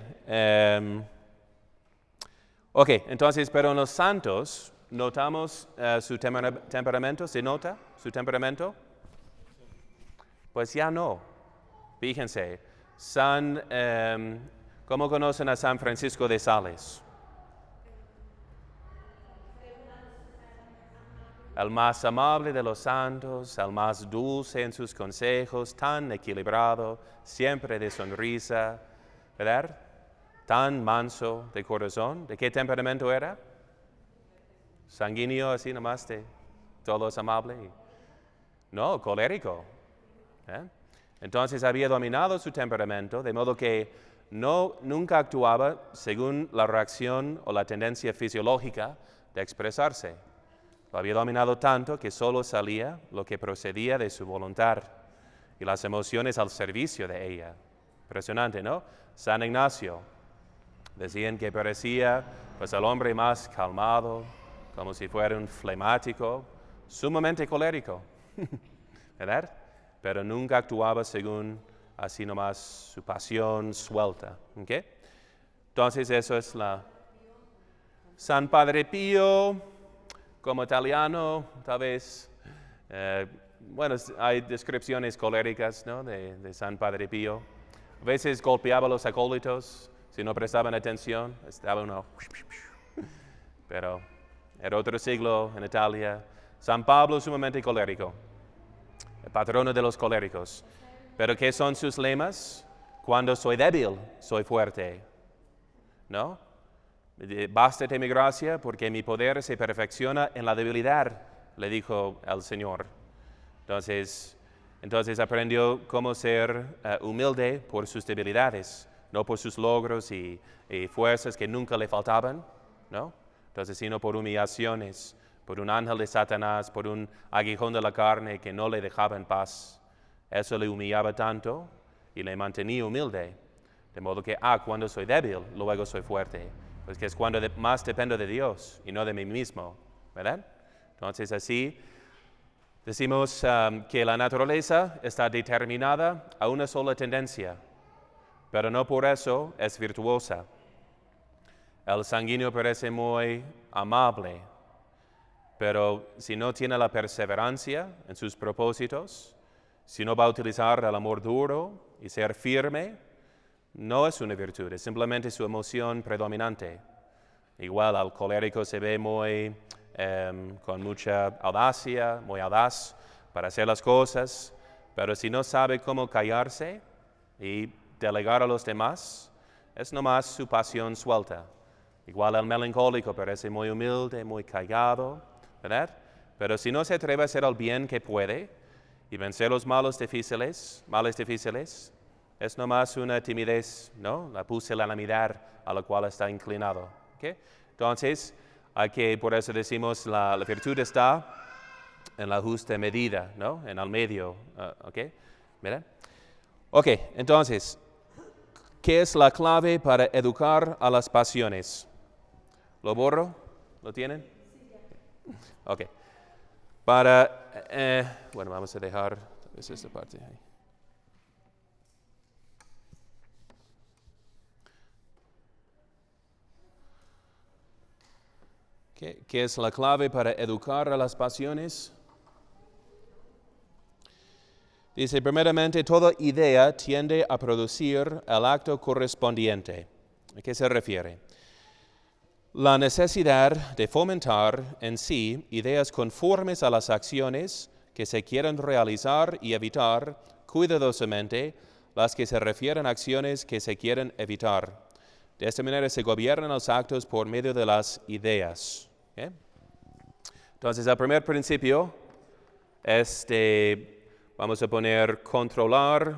Ok, entonces, pero en los santos, ¿notamos su temperamento? ¿Se nota su temperamento? Pues ya no. Fíjense, ¿cómo conocen a San Francisco de Sales? El más amable de los santos, el más dulce en sus consejos, tan equilibrado, siempre de sonrisa, ¿verdad? Tan manso de corazón. ¿De qué temperamento era? Sanguíneo, así nomás, de todos amable. No, colérico. Entonces había dominado su temperamento, de modo que nunca actuaba según la reacción o la tendencia fisiológica de expresarse. Lo había dominado tanto que solo salía lo que procedía de su voluntad y las emociones al servicio de ella. Impresionante, ¿no? San Ignacio, decían que parecía pues el hombre más calmado, como si fuera un flemático, sumamente colérico, ¿verdad? Pero nunca actuaba según así nomás su pasión suelta, ¿ok? Entonces eso es San Padre Pío. Como italiano, tal vez, bueno, hay descripciones coléricas, ¿no? de San Padre Pío. A veces golpeaba a los acólitos, si no prestaban atención, estaba uno... Pero era otro siglo en Italia. San Pablo sumamente colérico, el patrono de los coléricos. Pero ¿qué son sus lemas? Cuando soy débil, soy fuerte, ¿no? Bástate mi gracia porque mi poder se perfecciona en la debilidad, le dijo el Señor. Entonces aprendió cómo ser humilde por sus debilidades, no por sus logros y fuerzas que nunca le faltaban, ¿no? Entonces, sino por humillaciones, por un ángel de Satanás, por un aguijón de la carne que no le dejaba en paz. Eso le humillaba tanto y le mantenía humilde. De modo que, cuando soy débil, luego soy fuerte. Pues que es cuando más dependo de Dios y no de mí mismo, ¿verdad? Entonces así decimos que la naturaleza está determinada a una sola tendencia, pero no por eso es virtuosa. El sanguíneo parece muy amable, pero si no tiene la perseverancia en sus propósitos, si no va a utilizar el amor duro y ser firme, no es una virtud, es simplemente su emoción predominante. Igual al colérico se ve con mucha audacia, muy audaz para hacer las cosas, pero si no sabe cómo callarse y delegar a los demás, es nomás su pasión suelta. Igual el melancólico parece muy humilde, muy callado, ¿verdad? Pero si no se atreve a hacer el bien que puede y vencer los males difíciles, es nomás una timidez, ¿no? La pusilanimidad a la cual está inclinado. ¿Okay? Entonces, por eso decimos la virtud está en la justa medida, ¿no? En el medio, ¿ok? ¿Verdad? Ok, entonces, ¿qué es la clave para educar a las pasiones? ¿Lo borro? ¿Lo tienen? Ok. Bueno, vamos a dejar esta parte ahí. ¿Qué es la clave para educar a las pasiones? Dice, primeramente, toda idea tiende a producir el acto correspondiente. ¿A qué se refiere? La necesidad de fomentar en sí ideas conformes a las acciones que se quieren realizar y evitar cuidadosamente las que se refieren a acciones que se quieren evitar. De esta manera se gobiernan los actos por medio de las ideas. ¿Okay? Entonces, el primer principio es vamos a poner controlar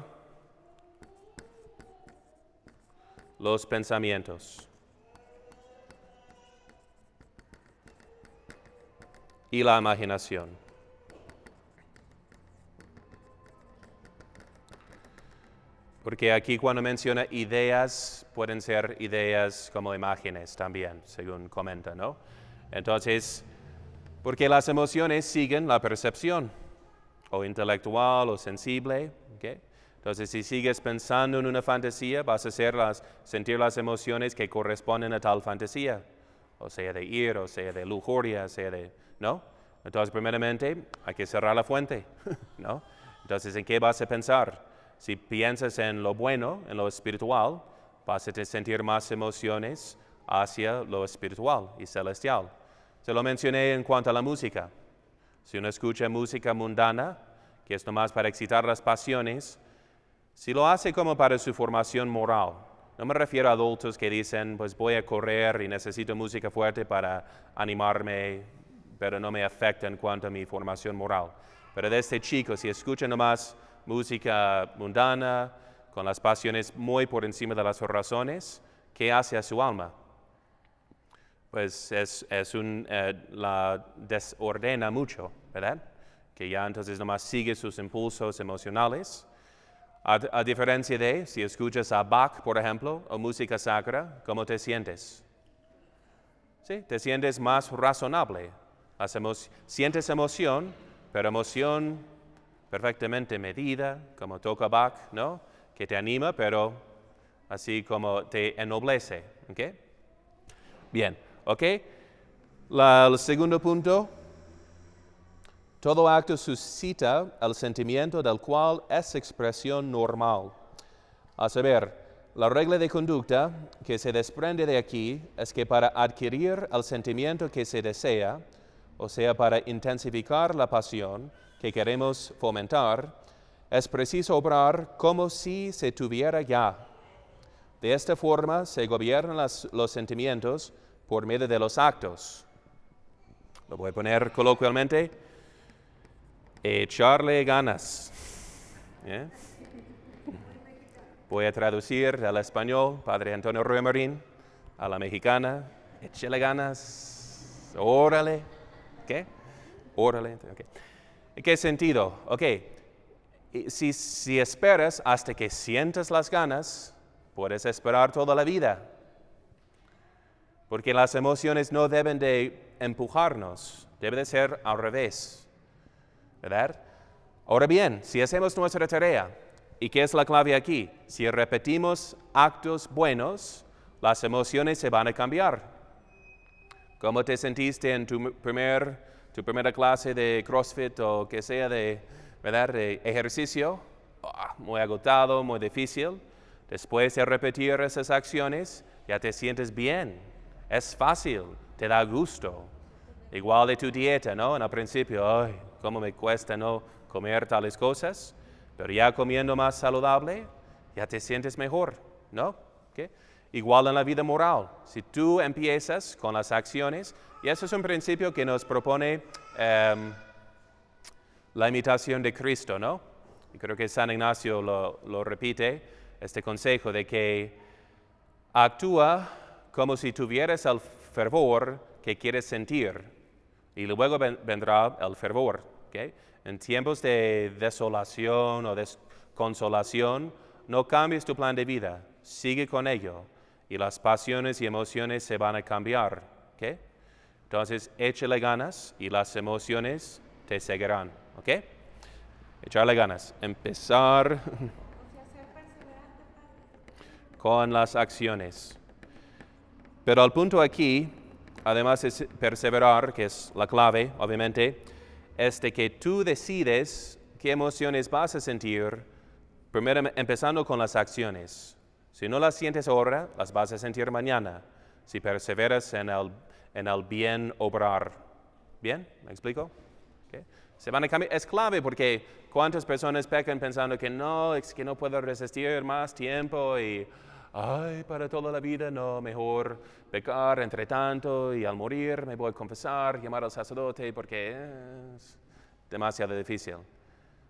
los pensamientos y la imaginación. Porque aquí cuando menciona ideas, pueden ser ideas como imágenes también, según comenta, ¿no? Entonces, porque las emociones siguen la percepción, o intelectual o sensible, ¿okay? Entonces, si sigues pensando en una fantasía, vas a sentir las emociones que corresponden a tal fantasía, o sea de ira, o sea de lujuria, ¿no? Entonces, primeramente, hay que cerrar la fuente, ¿no? Entonces, ¿en qué vas a pensar? Si piensas en lo bueno, en lo espiritual, vas a sentir más emociones hacia lo espiritual y celestial. Se lo mencioné en cuanto a la música. Si uno escucha música mundana, que es nomás para excitar las pasiones, si lo hace como para su formación moral, no me refiero a adultos que dicen, pues voy a correr y necesito música fuerte para animarme, pero no me afecta en cuanto a mi formación moral. Pero desde chico, si escucha nomás música mundana, con las pasiones muy por encima de las razones, ¿qué hace a su alma? Pues la desordena mucho, ¿verdad? Que ya entonces nomás sigue sus impulsos emocionales. A diferencia de, si escuchas a Bach, por ejemplo, o música sacra, ¿cómo te sientes? Sí, te sientes más razonable. Sientes emoción, pero emoción perfectamente medida, como toca Bach, ¿no? Que te anima, pero así como te ennoblece, ¿ok? Bien, ¿ok? El segundo punto, todo acto suscita el sentimiento del cual es expresión normal. A saber, la regla de conducta que se desprende de aquí es que para adquirir el sentimiento que se desea, o sea, para intensificar la pasión que queremos fomentar, es preciso obrar como si se tuviera ya. De esta forma se gobiernan los sentimientos por medio de los actos. Lo voy a poner coloquialmente, echarle ganas. ¿Yeah? Voy a traducir al español, Padre Antonio Ruiz Marín, a la mexicana, échale ganas, órale, ¿qué? Órale, ok. ¿En qué sentido? Ok, si esperas hasta que sientas las ganas, puedes esperar toda la vida. Porque las emociones no deben de empujarnos, debe de ser al revés, ¿verdad? Ahora bien, si hacemos nuestra tarea, ¿y qué es la clave aquí? Si repetimos actos buenos, las emociones se van a cambiar. ¿Cómo te sentiste en tu primera clase de CrossFit o que sea ¿verdad? De ejercicio? Muy agotado, muy difícil. Después de repetir esas acciones, ya te sientes bien. Es fácil, te da gusto. Igual de tu dieta, ¿no? En el principio, ay, cómo me cuesta no comer tales cosas. Pero ya comiendo más saludable, ya te sientes mejor, ¿no? ¿Okay? Igual en la vida moral. Si tú empiezas con las acciones, y eso es un principio que nos propone la imitación de Cristo, ¿no? Y creo que San Ignacio lo repite, este consejo de que actúa como si tuvieras el fervor que quieres sentir, y luego vendrá el fervor. ¿Okay? En tiempos de desolación o desconsolación, no cambies tu plan de vida, sigue con ello, y las pasiones y emociones se van a cambiar. ¿Okay? Entonces, échale ganas y las emociones te seguirán. ¿Ok? Echarle ganas. Empezar O sea, ser perseverante, Padre. con las acciones. Pero el punto aquí, además de perseverar, que es la clave, obviamente, es de que tú decides qué emociones vas a sentir, primero empezando con las acciones. Si no las sientes ahora, las vas a sentir mañana, si perseveras en el bien obrar. ¿Bien? ¿Me explico? Okay. Se van a cambiar. Es clave porque cuántas personas pecan pensando que no, es que no puedo resistir más tiempo y, ay, para toda la vida no, mejor pecar entre tanto y al morir me voy a confesar, llamar al sacerdote porque es demasiado difícil.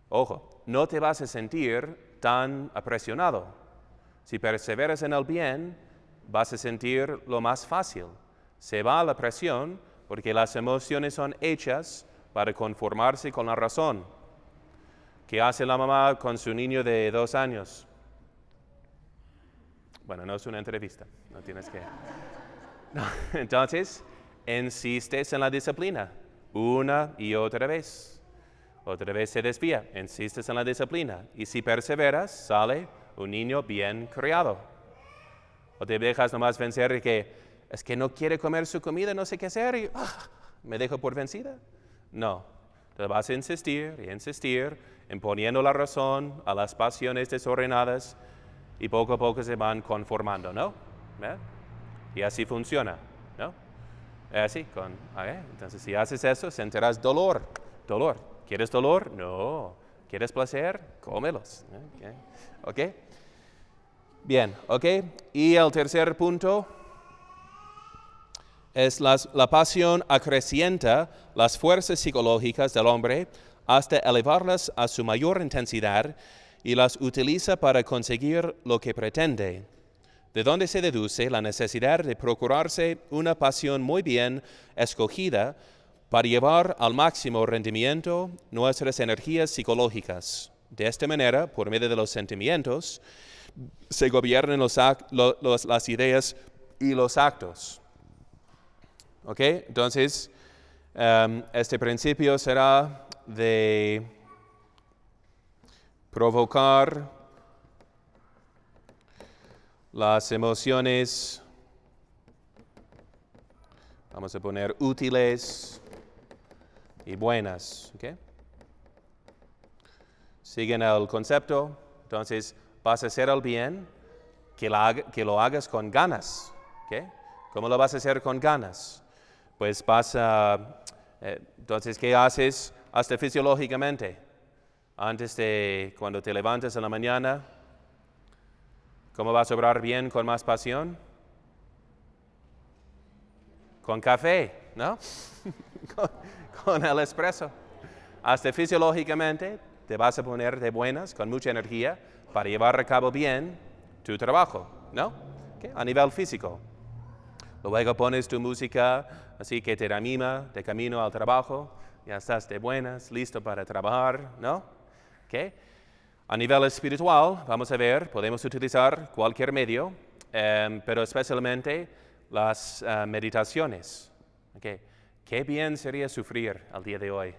Ojo, no te vas a sentir tan apresionado. Si perseveras en el bien, vas a sentir lo más fácil. Se va la presión porque las emociones son hechas para conformarse con la razón. ¿Qué hace la mamá con su niño de 2 años? Bueno, no es una entrevista, no tienes que... No. Entonces, insistes en la disciplina, una y otra vez. Otra vez se desvía, insistes en la disciplina. Y si perseveras, sale un niño bien criado. O te dejas nomás vencer y que es que no quiere comer su comida, no sé qué hacer y me dejo por vencida. No, te vas a insistir y insistir, imponiendo la razón a las pasiones desordenadas y poco a poco se van conformando, ¿no? ¿Eh? Y así funciona, ¿no? Así, entonces si haces eso, sentirás dolor. ¿Quieres dolor? No. ¿Quieres placer? Cómelos. ¿Ok? Bien, ¿ok? Y el tercer punto es la pasión acrecienta las fuerzas psicológicas del hombre hasta elevarlas a su mayor intensidad y las utiliza para conseguir lo que pretende, de donde se deduce la necesidad de procurarse una pasión muy bien escogida para llevar al máximo rendimiento nuestras energías psicológicas. De esta manera, por medio de los sentimientos, se gobiernan las ideas y los actos. ¿Ok? Entonces, este principio será de provocar las emociones, vamos a poner útiles y buenas. ¿Okay? ¿Siguen el concepto? Entonces, vas a hacer el bien, que lo hagas con ganas. ¿Okay? ¿Cómo lo vas a hacer con ganas? Pues entonces, ¿qué haces hasta fisiológicamente? Antes de cuando te levantas en la mañana, ¿cómo vas a obrar bien con más pasión? Con café, ¿no? con el espresso. Hasta fisiológicamente te vas a poner de buenas, con mucha energía, para llevar a cabo bien tu trabajo, ¿no? ¿Okay? A nivel físico. Luego pones tu música así que te anima de camino al trabajo, ya estás de buenas, listo para trabajar, ¿no? ¿Okay? A nivel espiritual, vamos a ver, podemos utilizar cualquier medio, pero especialmente las meditaciones. ¿Okay? Qué bien sería sufrir al día de hoy.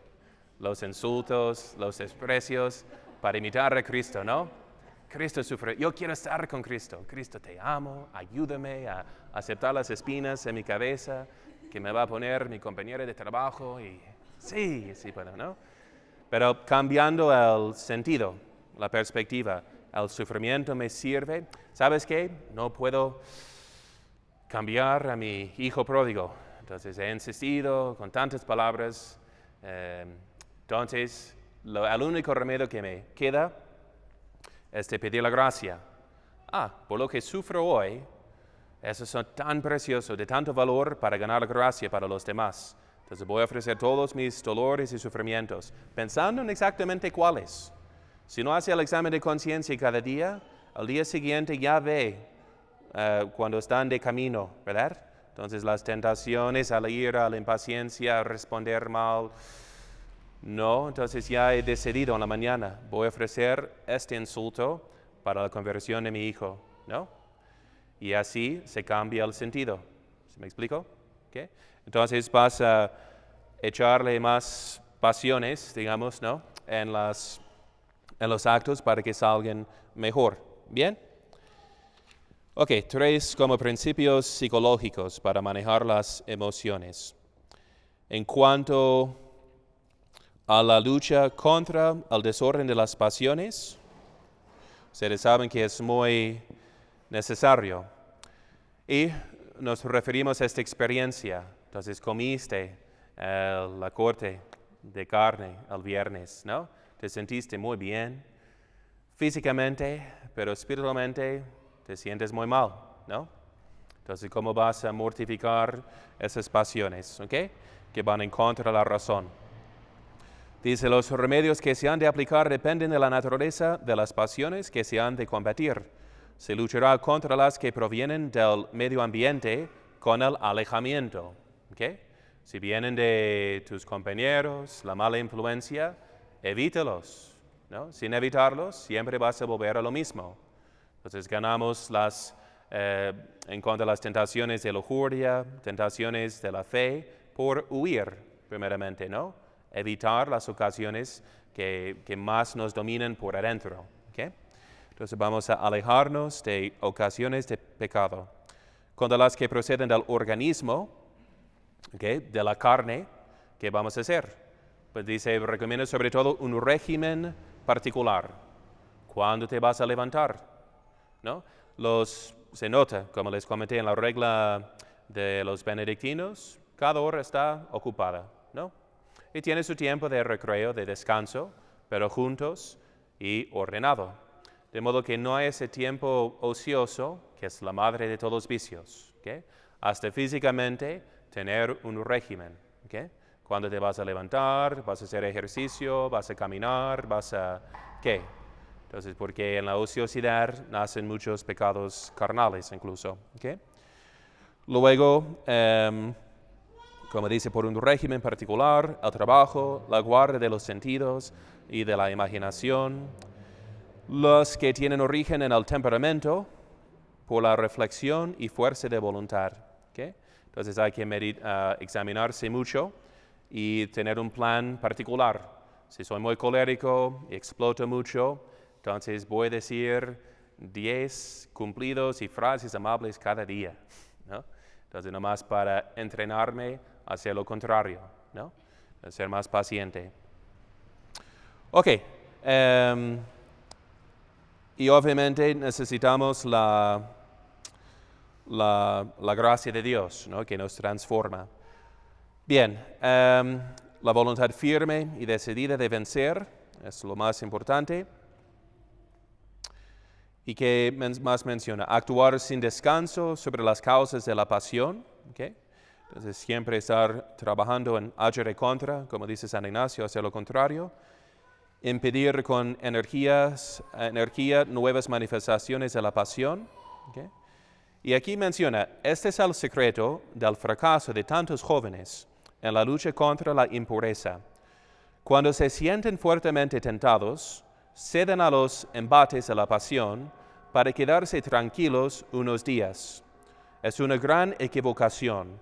Los insultos, los desprecios, para imitar a Cristo, ¿no? Cristo sufre. Yo quiero estar con Cristo. Cristo, te amo, ayúdame a aceptar las espinas en mi cabeza que me va a poner mi compañero de trabajo. Y sí puedo, ¿no? Pero cambiando el sentido, la perspectiva, el sufrimiento me sirve. ¿Sabes qué? No puedo cambiar a mi hijo pródigo. Entonces he insistido con tantas palabras. Entonces, el único remedio que me queda es de pedir la gracia. Por lo que sufro hoy, Esos son tan preciosos, de tanto valor para ganar gracia para los demás. Entonces voy a ofrecer todos mis dolores y sufrimientos, pensando en exactamente cuáles. Si no hace el examen de conciencia cada día, al día siguiente ya ve cuando están de camino, ¿verdad? Entonces las tentaciones, a la ira, a la impaciencia, a responder mal. No, entonces ya he decidido en la mañana, voy a ofrecer este insulto para la conversión de mi hijo, ¿no? Y así se cambia el sentido. ¿Se me explico? ¿Okay? Entonces vas a echarle más pasiones, digamos, ¿no? En los actos para que salgan mejor. ¿Bien? Ok, 3 como principios psicológicos para manejar las emociones. En cuanto a la lucha contra el desorden de las pasiones, ustedes saben que es muy necesario. Y nos referimos a esta experiencia. Entonces comiste la corte de carne el viernes, ¿no? Te sentiste muy bien físicamente, pero espiritualmente te sientes muy mal, ¿no? Entonces, ¿cómo vas a mortificar esas pasiones, ¿ok? Que van en contra de la razón? Dice, los remedios que se han de aplicar dependen de la naturaleza de las pasiones que se han de combatir. Se luchará contra las que provienen del medio ambiente con el alejamiento. ¿Okay? Si vienen de tus compañeros, la mala influencia, evítalos, ¿no? Sin evitarlos, siempre vas a volver a lo mismo. Entonces ganamos en contra de las tentaciones de lujuria, tentaciones de la fe, por huir, primeramente, ¿no? Evitar las ocasiones que más nos dominan por adentro. ¿Okay? Entonces vamos a alejarnos de ocasiones de pecado. Contra las que proceden del organismo, ¿okay? De la carne, ¿qué vamos a hacer? Pues dice, recomienda sobre todo un régimen particular. ¿Cuándo te vas a levantar? ¿No? Se nota, como les comenté en la regla de los benedictinos, cada hora está ocupada, ¿no? Y tiene su tiempo de recreo, de descanso, pero juntos y ordenado. De modo que no hay ese tiempo ocioso, que es la madre de todos los vicios. ¿Okay? Hasta físicamente tener un régimen. ¿Okay? Cuando te vas a levantar, vas a hacer ejercicio, vas a caminar, ¿qué? Entonces, porque en la ociosidad nacen muchos pecados carnales incluso. ¿Okay? Luego, como dice, por un régimen particular, el trabajo, la guardia de los sentidos y de la imaginación, los que tienen origen en el temperamento, por la reflexión y fuerza de voluntad. ¿Okay? Entonces hay que examinarse mucho y tener un plan particular. Si soy muy colérico y exploto mucho, entonces voy a decir 10 cumplidos y frases amables cada día, ¿no? Entonces, nomás para entrenarme a hacer lo contrario, ¿no? A ser más paciente. Ok. Y obviamente necesitamos la gracia de Dios, ¿no? Que nos transforma. Bien, la voluntad firme y decidida de vencer es lo más importante. ¿Y qué más menciona? Actuar sin descanso sobre las causas de la pasión. ¿Okay? Entonces, siempre estar trabajando en agere contra, como dice San Ignacio, hacer lo contrario. Impedir con energía nuevas manifestaciones de la pasión. ¿Okay? Y aquí menciona, este es el secreto del fracaso de tantos jóvenes en la lucha contra la impureza. Cuando se sienten fuertemente tentados, ceden a los embates de la pasión para quedarse tranquilos unos días. Es una gran equivocación.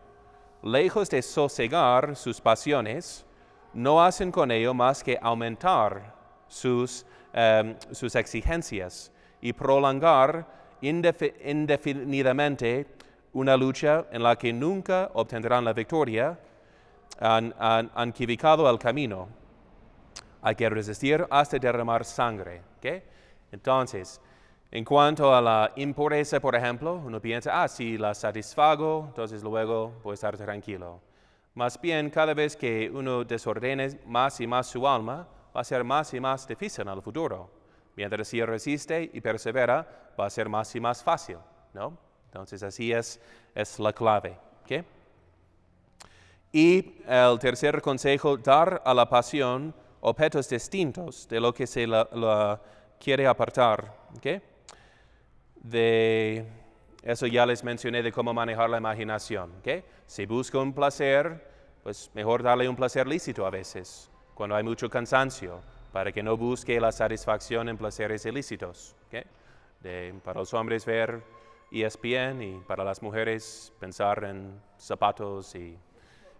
Lejos de sosegar sus pasiones, no hacen con ello más que aumentar sus exigencias y prolongar indefinidamente una lucha en la que nunca obtendrán la victoria. Han equivocado el camino. Hay que resistir hasta derramar sangre. ¿Okay? Entonces, en cuanto a la impureza, por ejemplo, uno piensa, si la satisfago, entonces luego voy a estar tranquilo. Más bien, cada vez que uno desordene más y más su alma, va a ser más y más difícil en el futuro. Mientras si resiste y persevera, va a ser más y más fácil, ¿no? Entonces así es la clave. ¿Ok? Y el tercer consejo, dar a la pasión objetos distintos de lo que se la quiere apartar. ¿Ok? De eso ya les mencioné de cómo manejar la imaginación. ¿Ok? Si busca un placer, pues mejor darle un placer lícito a veces, cuando hay mucho cansancio, para que no busque la satisfacción en placeres ilícitos. ¿Ok? Para los hombres ver ESPN y para las mujeres pensar en zapatos y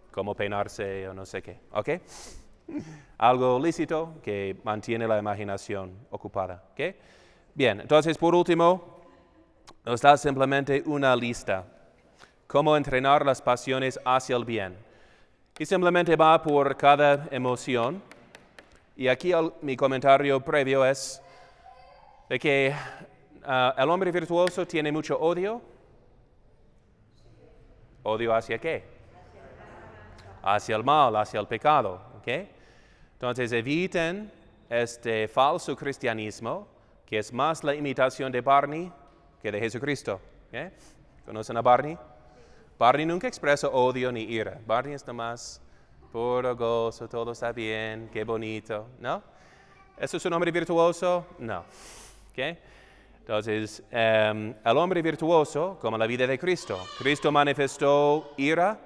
cómo peinarse o no sé qué. ¿Ok? Algo lícito que mantiene la imaginación ocupada. ¿Ok? Bien, entonces por último, nos da simplemente una lista. Cómo entrenar las pasiones hacia el bien. Y simplemente va por cada emoción. Y aquí mi comentario previo es de que el hombre virtuoso tiene mucho odio. ¿Odio hacia qué? Hacia el mal, hacia el pecado. ¿Okay? Entonces eviten este falso cristianismo, que es más la imitación de Barney que de Jesucristo. ¿Okay? ¿Conocen a Barney? Barney nunca expresa odio ni ira. Barney es nomás puro gozo, todo está bien, qué bonito. ¿No? ¿Eso es un hombre virtuoso? No. ¿Okay? Entonces, el hombre virtuoso, como la vida de Cristo. Cristo manifestó ira.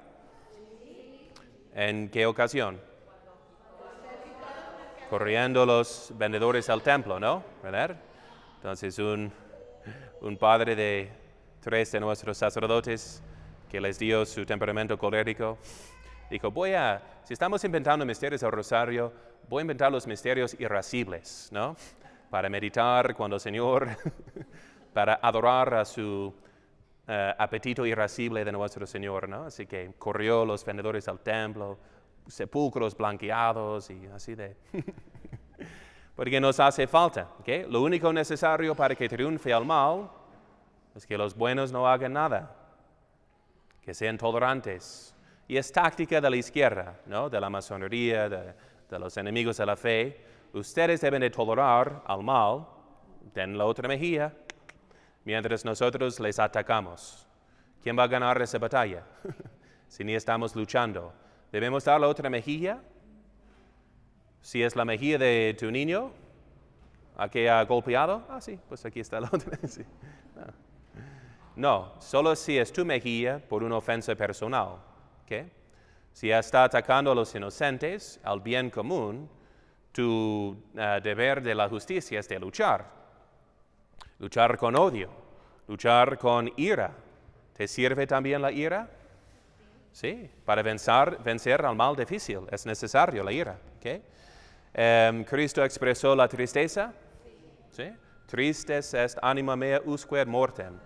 ¿En qué ocasión? Corriendo los vendedores al templo, ¿no? ¿Verdad? Entonces, un padre de 3 de nuestros sacerdotes que les dio su temperamento colérico, dijo, si estamos inventando misterios del rosario, voy a inventar los misterios irascibles, ¿no? Para meditar cuando el Señor, para adorar a su apetito irascible de nuestro Señor, ¿no? Así que corrió los vendedores al templo, sepulcros blanqueados y así de... Porque nos hace falta, ¿ok? Lo único necesario para que triunfe el mal es que los buenos no hagan nada, que sean tolerantes. Y es táctica de la izquierda, ¿no? De la masonería, de los enemigos de la fe. Ustedes deben de tolerar al mal, den la otra mejilla, mientras nosotros les atacamos. ¿Quién va a ganar esa batalla? Si ni estamos luchando. ¿Debemos dar la otra mejilla? Si es la mejilla de tu niño, ¿a que ha golpeado? Sí, pues aquí está la otra. Sí. No, solo si es tu mejilla por una ofensa personal. ¿Okay? Si está atacando a los inocentes, al bien común, tu deber de la justicia es de luchar. Luchar con odio, luchar con ira. ¿Te sirve también la ira? Sí, para vencer al mal difícil es necesario la ira. ¿Okay? Cristo expresó la tristeza. ¿Sí? Tristes est anima mea usque mortem.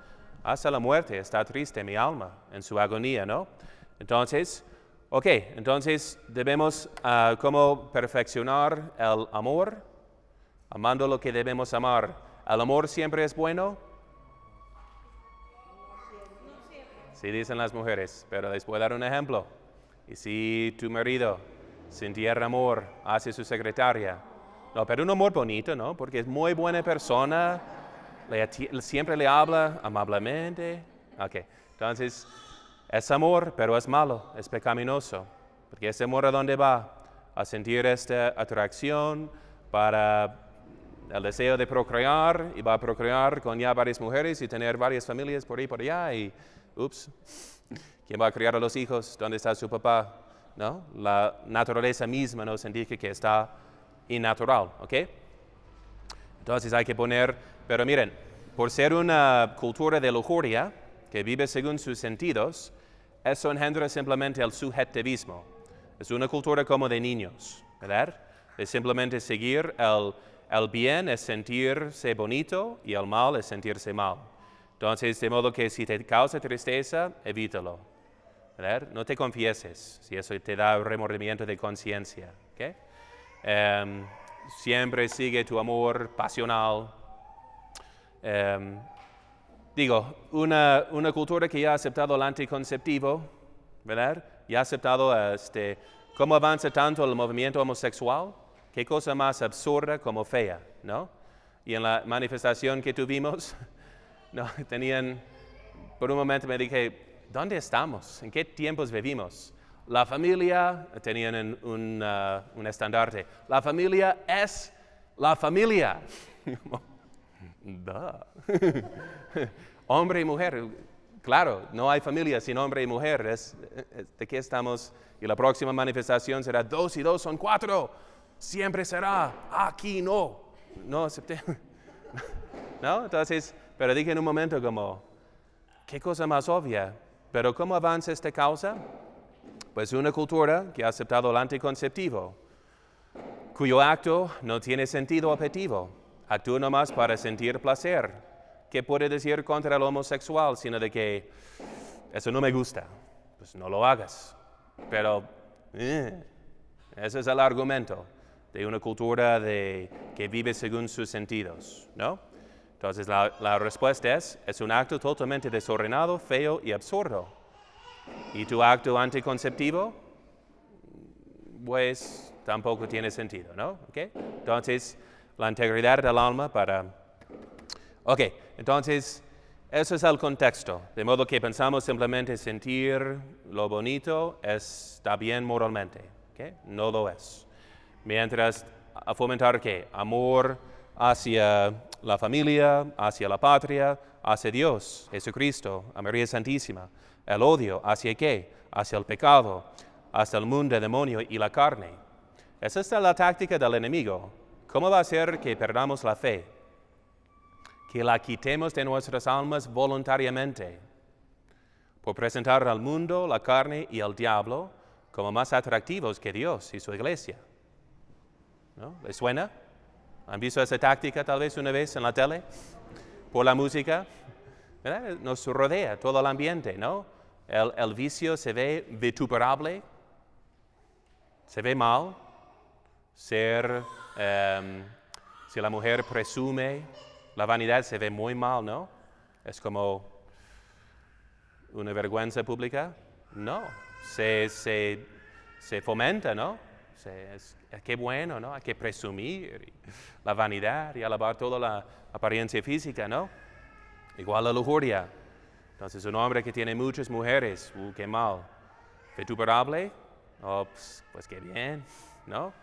Hasta la muerte está triste mi alma en su agonía, ¿no? Entonces, entonces debemos ¿cómo perfeccionar el amor? Amando lo que debemos amar. ¿El amor siempre es bueno? Sí, dicen las mujeres, pero les voy a dar un ejemplo. Y si tu marido sintiera amor hacia su secretaria, no, pero un amor bonito, ¿no? Porque es muy buena persona, siempre le habla amablemente. Ok, entonces es amor, pero es malo, es pecaminoso. Porque ese amor, ¿a dónde va? A sentir esta atracción para el deseo de procrear, y va a procrear con ya varias mujeres y tener varias familias por ahí por allá, y ups, ¿quién va a criar a los hijos? ¿Dónde está su papá? ¿No? La naturaleza misma nos indica que está innatural, ¿ok? Entonces hay que poner, pero miren, por ser una cultura de lujuria, que vive según sus sentidos, eso engendra simplemente el subjetivismo. Es una cultura como de niños, ¿verdad? Es simplemente seguir el bien es sentirse bonito y el mal es sentirse mal. Entonces, de modo que si te causa tristeza, evítalo, ¿verdad? No te confieses si eso te da remordimiento de conciencia, ¿ok? Siempre sigue tu amor pasional. Una cultura que ya ha aceptado el anticonceptivo, ¿verdad? Ya ha aceptado cómo avanza tanto el movimiento homosexual. Qué cosa más absurda como fea, ¿no? Y en la manifestación que tuvimos, no, por un momento me dije, ¿dónde estamos? ¿En qué tiempos vivimos? La familia, tenían un estandarte, la familia es la familia. Hombre y mujer, claro, no hay familia sin hombre y mujer. ¿De qué estamos? Y la próxima manifestación será 2 y 2 son 4. Siempre será, aquí no. No acepté. ¿No? Entonces, pero dije en un momento como, ¿qué cosa más obvia? Pero ¿cómo avanza esta causa? Pues una cultura que ha aceptado el anticonceptivo, cuyo acto no tiene sentido objetivo, actúa nomás para sentir placer. ¿Qué puede decir contra el homosexual sino de que eso no me gusta? Pues no lo hagas. Pero ese es el argumento de una cultura que vive según sus sentidos, ¿no? Entonces la respuesta es un acto totalmente desordenado, feo y absurdo. ¿Y tu acto anticonceptivo? Pues tampoco tiene sentido, ¿no? ¿Okay? Entonces, la integridad del alma Ok, entonces, ese es el contexto. De modo que pensamos simplemente sentir lo bonito está bien moralmente. ¿Okay? No lo es. Mientras a fomentar ¿qué? Amor hacia la familia, hacia la patria, hacia Dios, Jesucristo, a María Santísima. El odio, ¿hacia qué? Hacia el pecado, hacia el mundo, el demonio y la carne. Esa es la táctica del enemigo. ¿Cómo va a ser que perdamos la fe? Que la quitemos de nuestras almas voluntariamente, por presentar al mundo, la carne y el diablo como más atractivos que Dios y su iglesia. ¿No? ¿Les suena? ¿Han visto esa táctica tal vez una vez en la tele? Por la música. ¿Verdad? Nos rodea todo el ambiente, ¿no? El vicio se ve vituperable, se ve mal. Si la mujer presume, la vanidad se ve muy mal, ¿no? Es como una vergüenza pública. No, se fomenta, ¿no? Qué bueno, ¿no? Hay que presumir la vanidad y alabar toda la apariencia física, ¿no? Igual la lujuria. Entonces, un hombre que tiene muchas mujeres, qué mal. ¿Vituperable? Oh, pues qué bien, ¿no?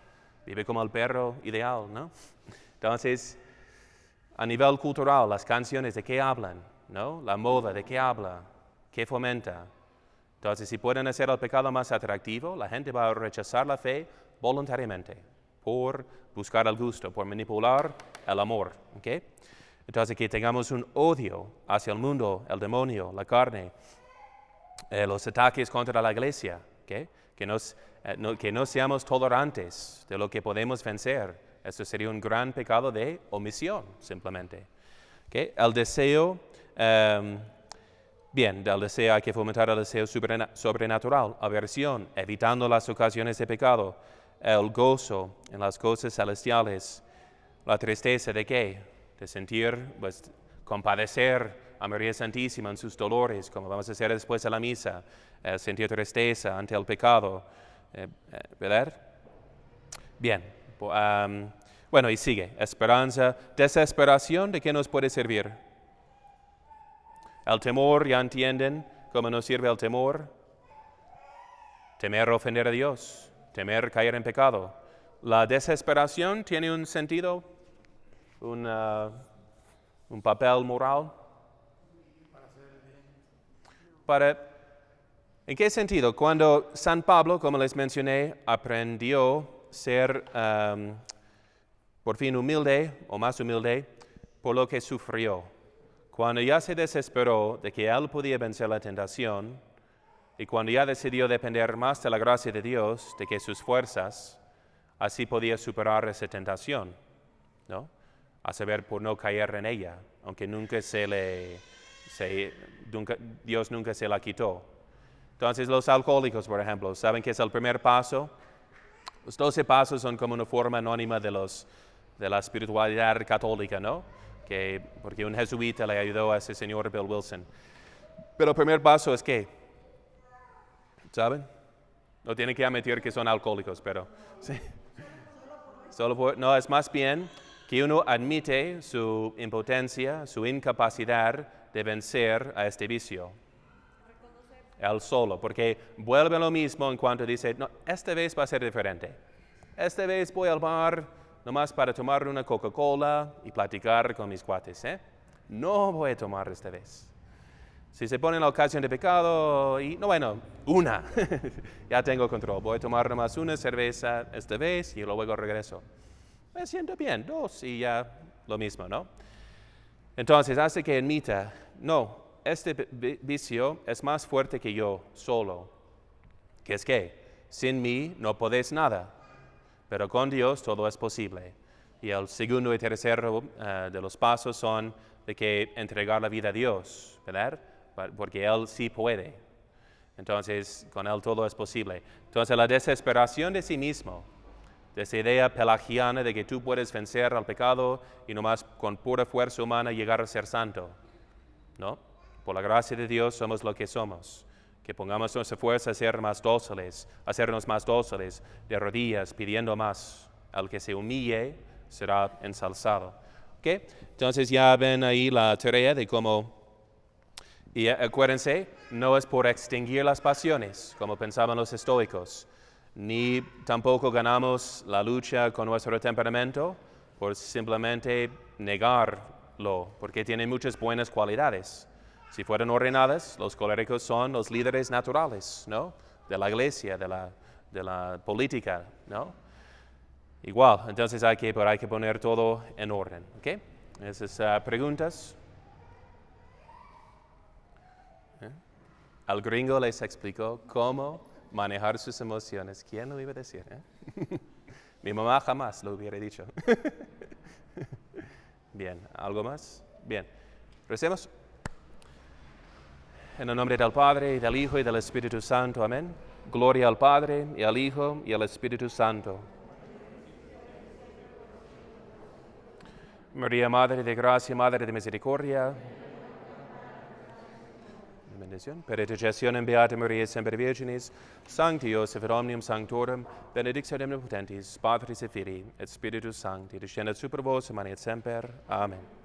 Vive como el perro ideal, ¿no? Entonces, a nivel cultural, las canciones, ¿de qué hablan? ¿No? La moda, ¿de qué habla? ¿Qué fomenta? Entonces, si pueden hacer el pecado más atractivo, la gente va a rechazar la fe voluntariamente, por buscar el gusto, por manipular el amor, ¿ok? Entonces, que tengamos un odio hacia el mundo, el demonio, la carne, los ataques contra la iglesia, ¿okay? Que no seamos tolerantes de lo que podemos vencer. Eso sería un gran pecado de omisión, simplemente. ¿Okay? El deseo, del deseo hay que fomentar el deseo sobrenatural, aversión, evitando las ocasiones de pecado, el gozo en las cosas celestiales, la tristeza de qué? De sentir, pues, compadecer a María Santísima en sus dolores, como vamos a hacer después de la misa, sentir tristeza ante el pecado, ¿verdad? Bien, bueno, y sigue, esperanza, desesperación, ¿de qué nos puede servir? El temor, ya entienden cómo nos sirve el temor. Temer ofender a Dios, temer caer en pecado. La desesperación tiene un sentido, un papel moral. ¿En qué sentido? Cuando San Pablo, como les mencioné, aprendió a ser por fin humilde o más humilde por lo que sufrió. Cuando ya se desesperó de que él podía vencer la tentación y cuando ya decidió depender más de la gracia de Dios de que sus fuerzas, así podía superar esa tentación, ¿no? A saber, por no caer en ella, aunque Dios nunca se la quitó. Entonces, los alcohólicos, por ejemplo, ¿saben qué es el primer paso? Los 12 pasos son como una forma anónima de la espiritualidad católica, ¿no? Porque un jesuita le ayudó a ese señor Bill Wilson. Pero el primer paso es ¿qué? ¿Saben? No tienen que admitir que son alcohólicos, pero sí. No, es más bien que uno admite su impotencia, su incapacidad de vencer a este vicio. Él solo, porque vuelve lo mismo en cuanto dice, no, esta vez va a ser diferente. Esta vez voy al bar nomás para tomar una Coca-Cola y platicar con mis cuates. No voy a tomar esta vez. Si se pone en la ocasión de pecado, y no, bueno, una, ya tengo control. Voy a tomar nomás una cerveza esta vez y luego regreso. Me siento bien, 2 y ya lo mismo, ¿no? Entonces hace que admita, no, este vicio es más fuerte que yo solo. Que es que sin mí no podéis nada, pero con Dios todo es posible. Y el segundo y tercero de los pasos son de que entregar la vida a Dios, ¿verdad? Porque Él sí puede. Entonces, con Él todo es posible. Entonces, la desesperación de sí mismo, de esa idea pelagiana de que tú puedes vencer al pecado y nomás con pura fuerza humana llegar a ser santo, ¿no? Por la gracia de Dios somos lo que somos. Que pongamos nuestra fuerza a ser más dóciles, hacernos más dóciles, de rodillas, pidiendo más. Al que se humille será ensalzado. ¿Okay? Entonces ya ven ahí la tarea de cómo. Y acuérdense, no es por extinguir las pasiones, como pensaban los estoicos, ni tampoco ganamos la lucha con nuestro temperamento por simplemente negarlo, porque tiene muchas buenas cualidades. Si fueran ordenadas, los coléricos son los líderes naturales, ¿no? De la iglesia, de la política, ¿no? Igual, entonces hay que poner todo en orden, ¿ok? Esas preguntas. Al gringo les explicó cómo manejar sus emociones. ¿Quién lo iba a decir? Mi mamá jamás lo hubiera dicho. Bien, ¿algo más? Bien, recemos. En el nombre del Padre, y del Hijo, y del Espíritu Santo. Amén. Gloria al Padre, y al Hijo, y al Espíritu Santo. María, Madre de Gracia, Madre de Misericordia. Bendición. Per intercessione Beata Maria Semper Virginis, Sancti Joseph et omnium sanctorum, benedictio omnipotentis, Patris et Filii, et Spiritus Sancti, descendat super vos, et semper. Amen.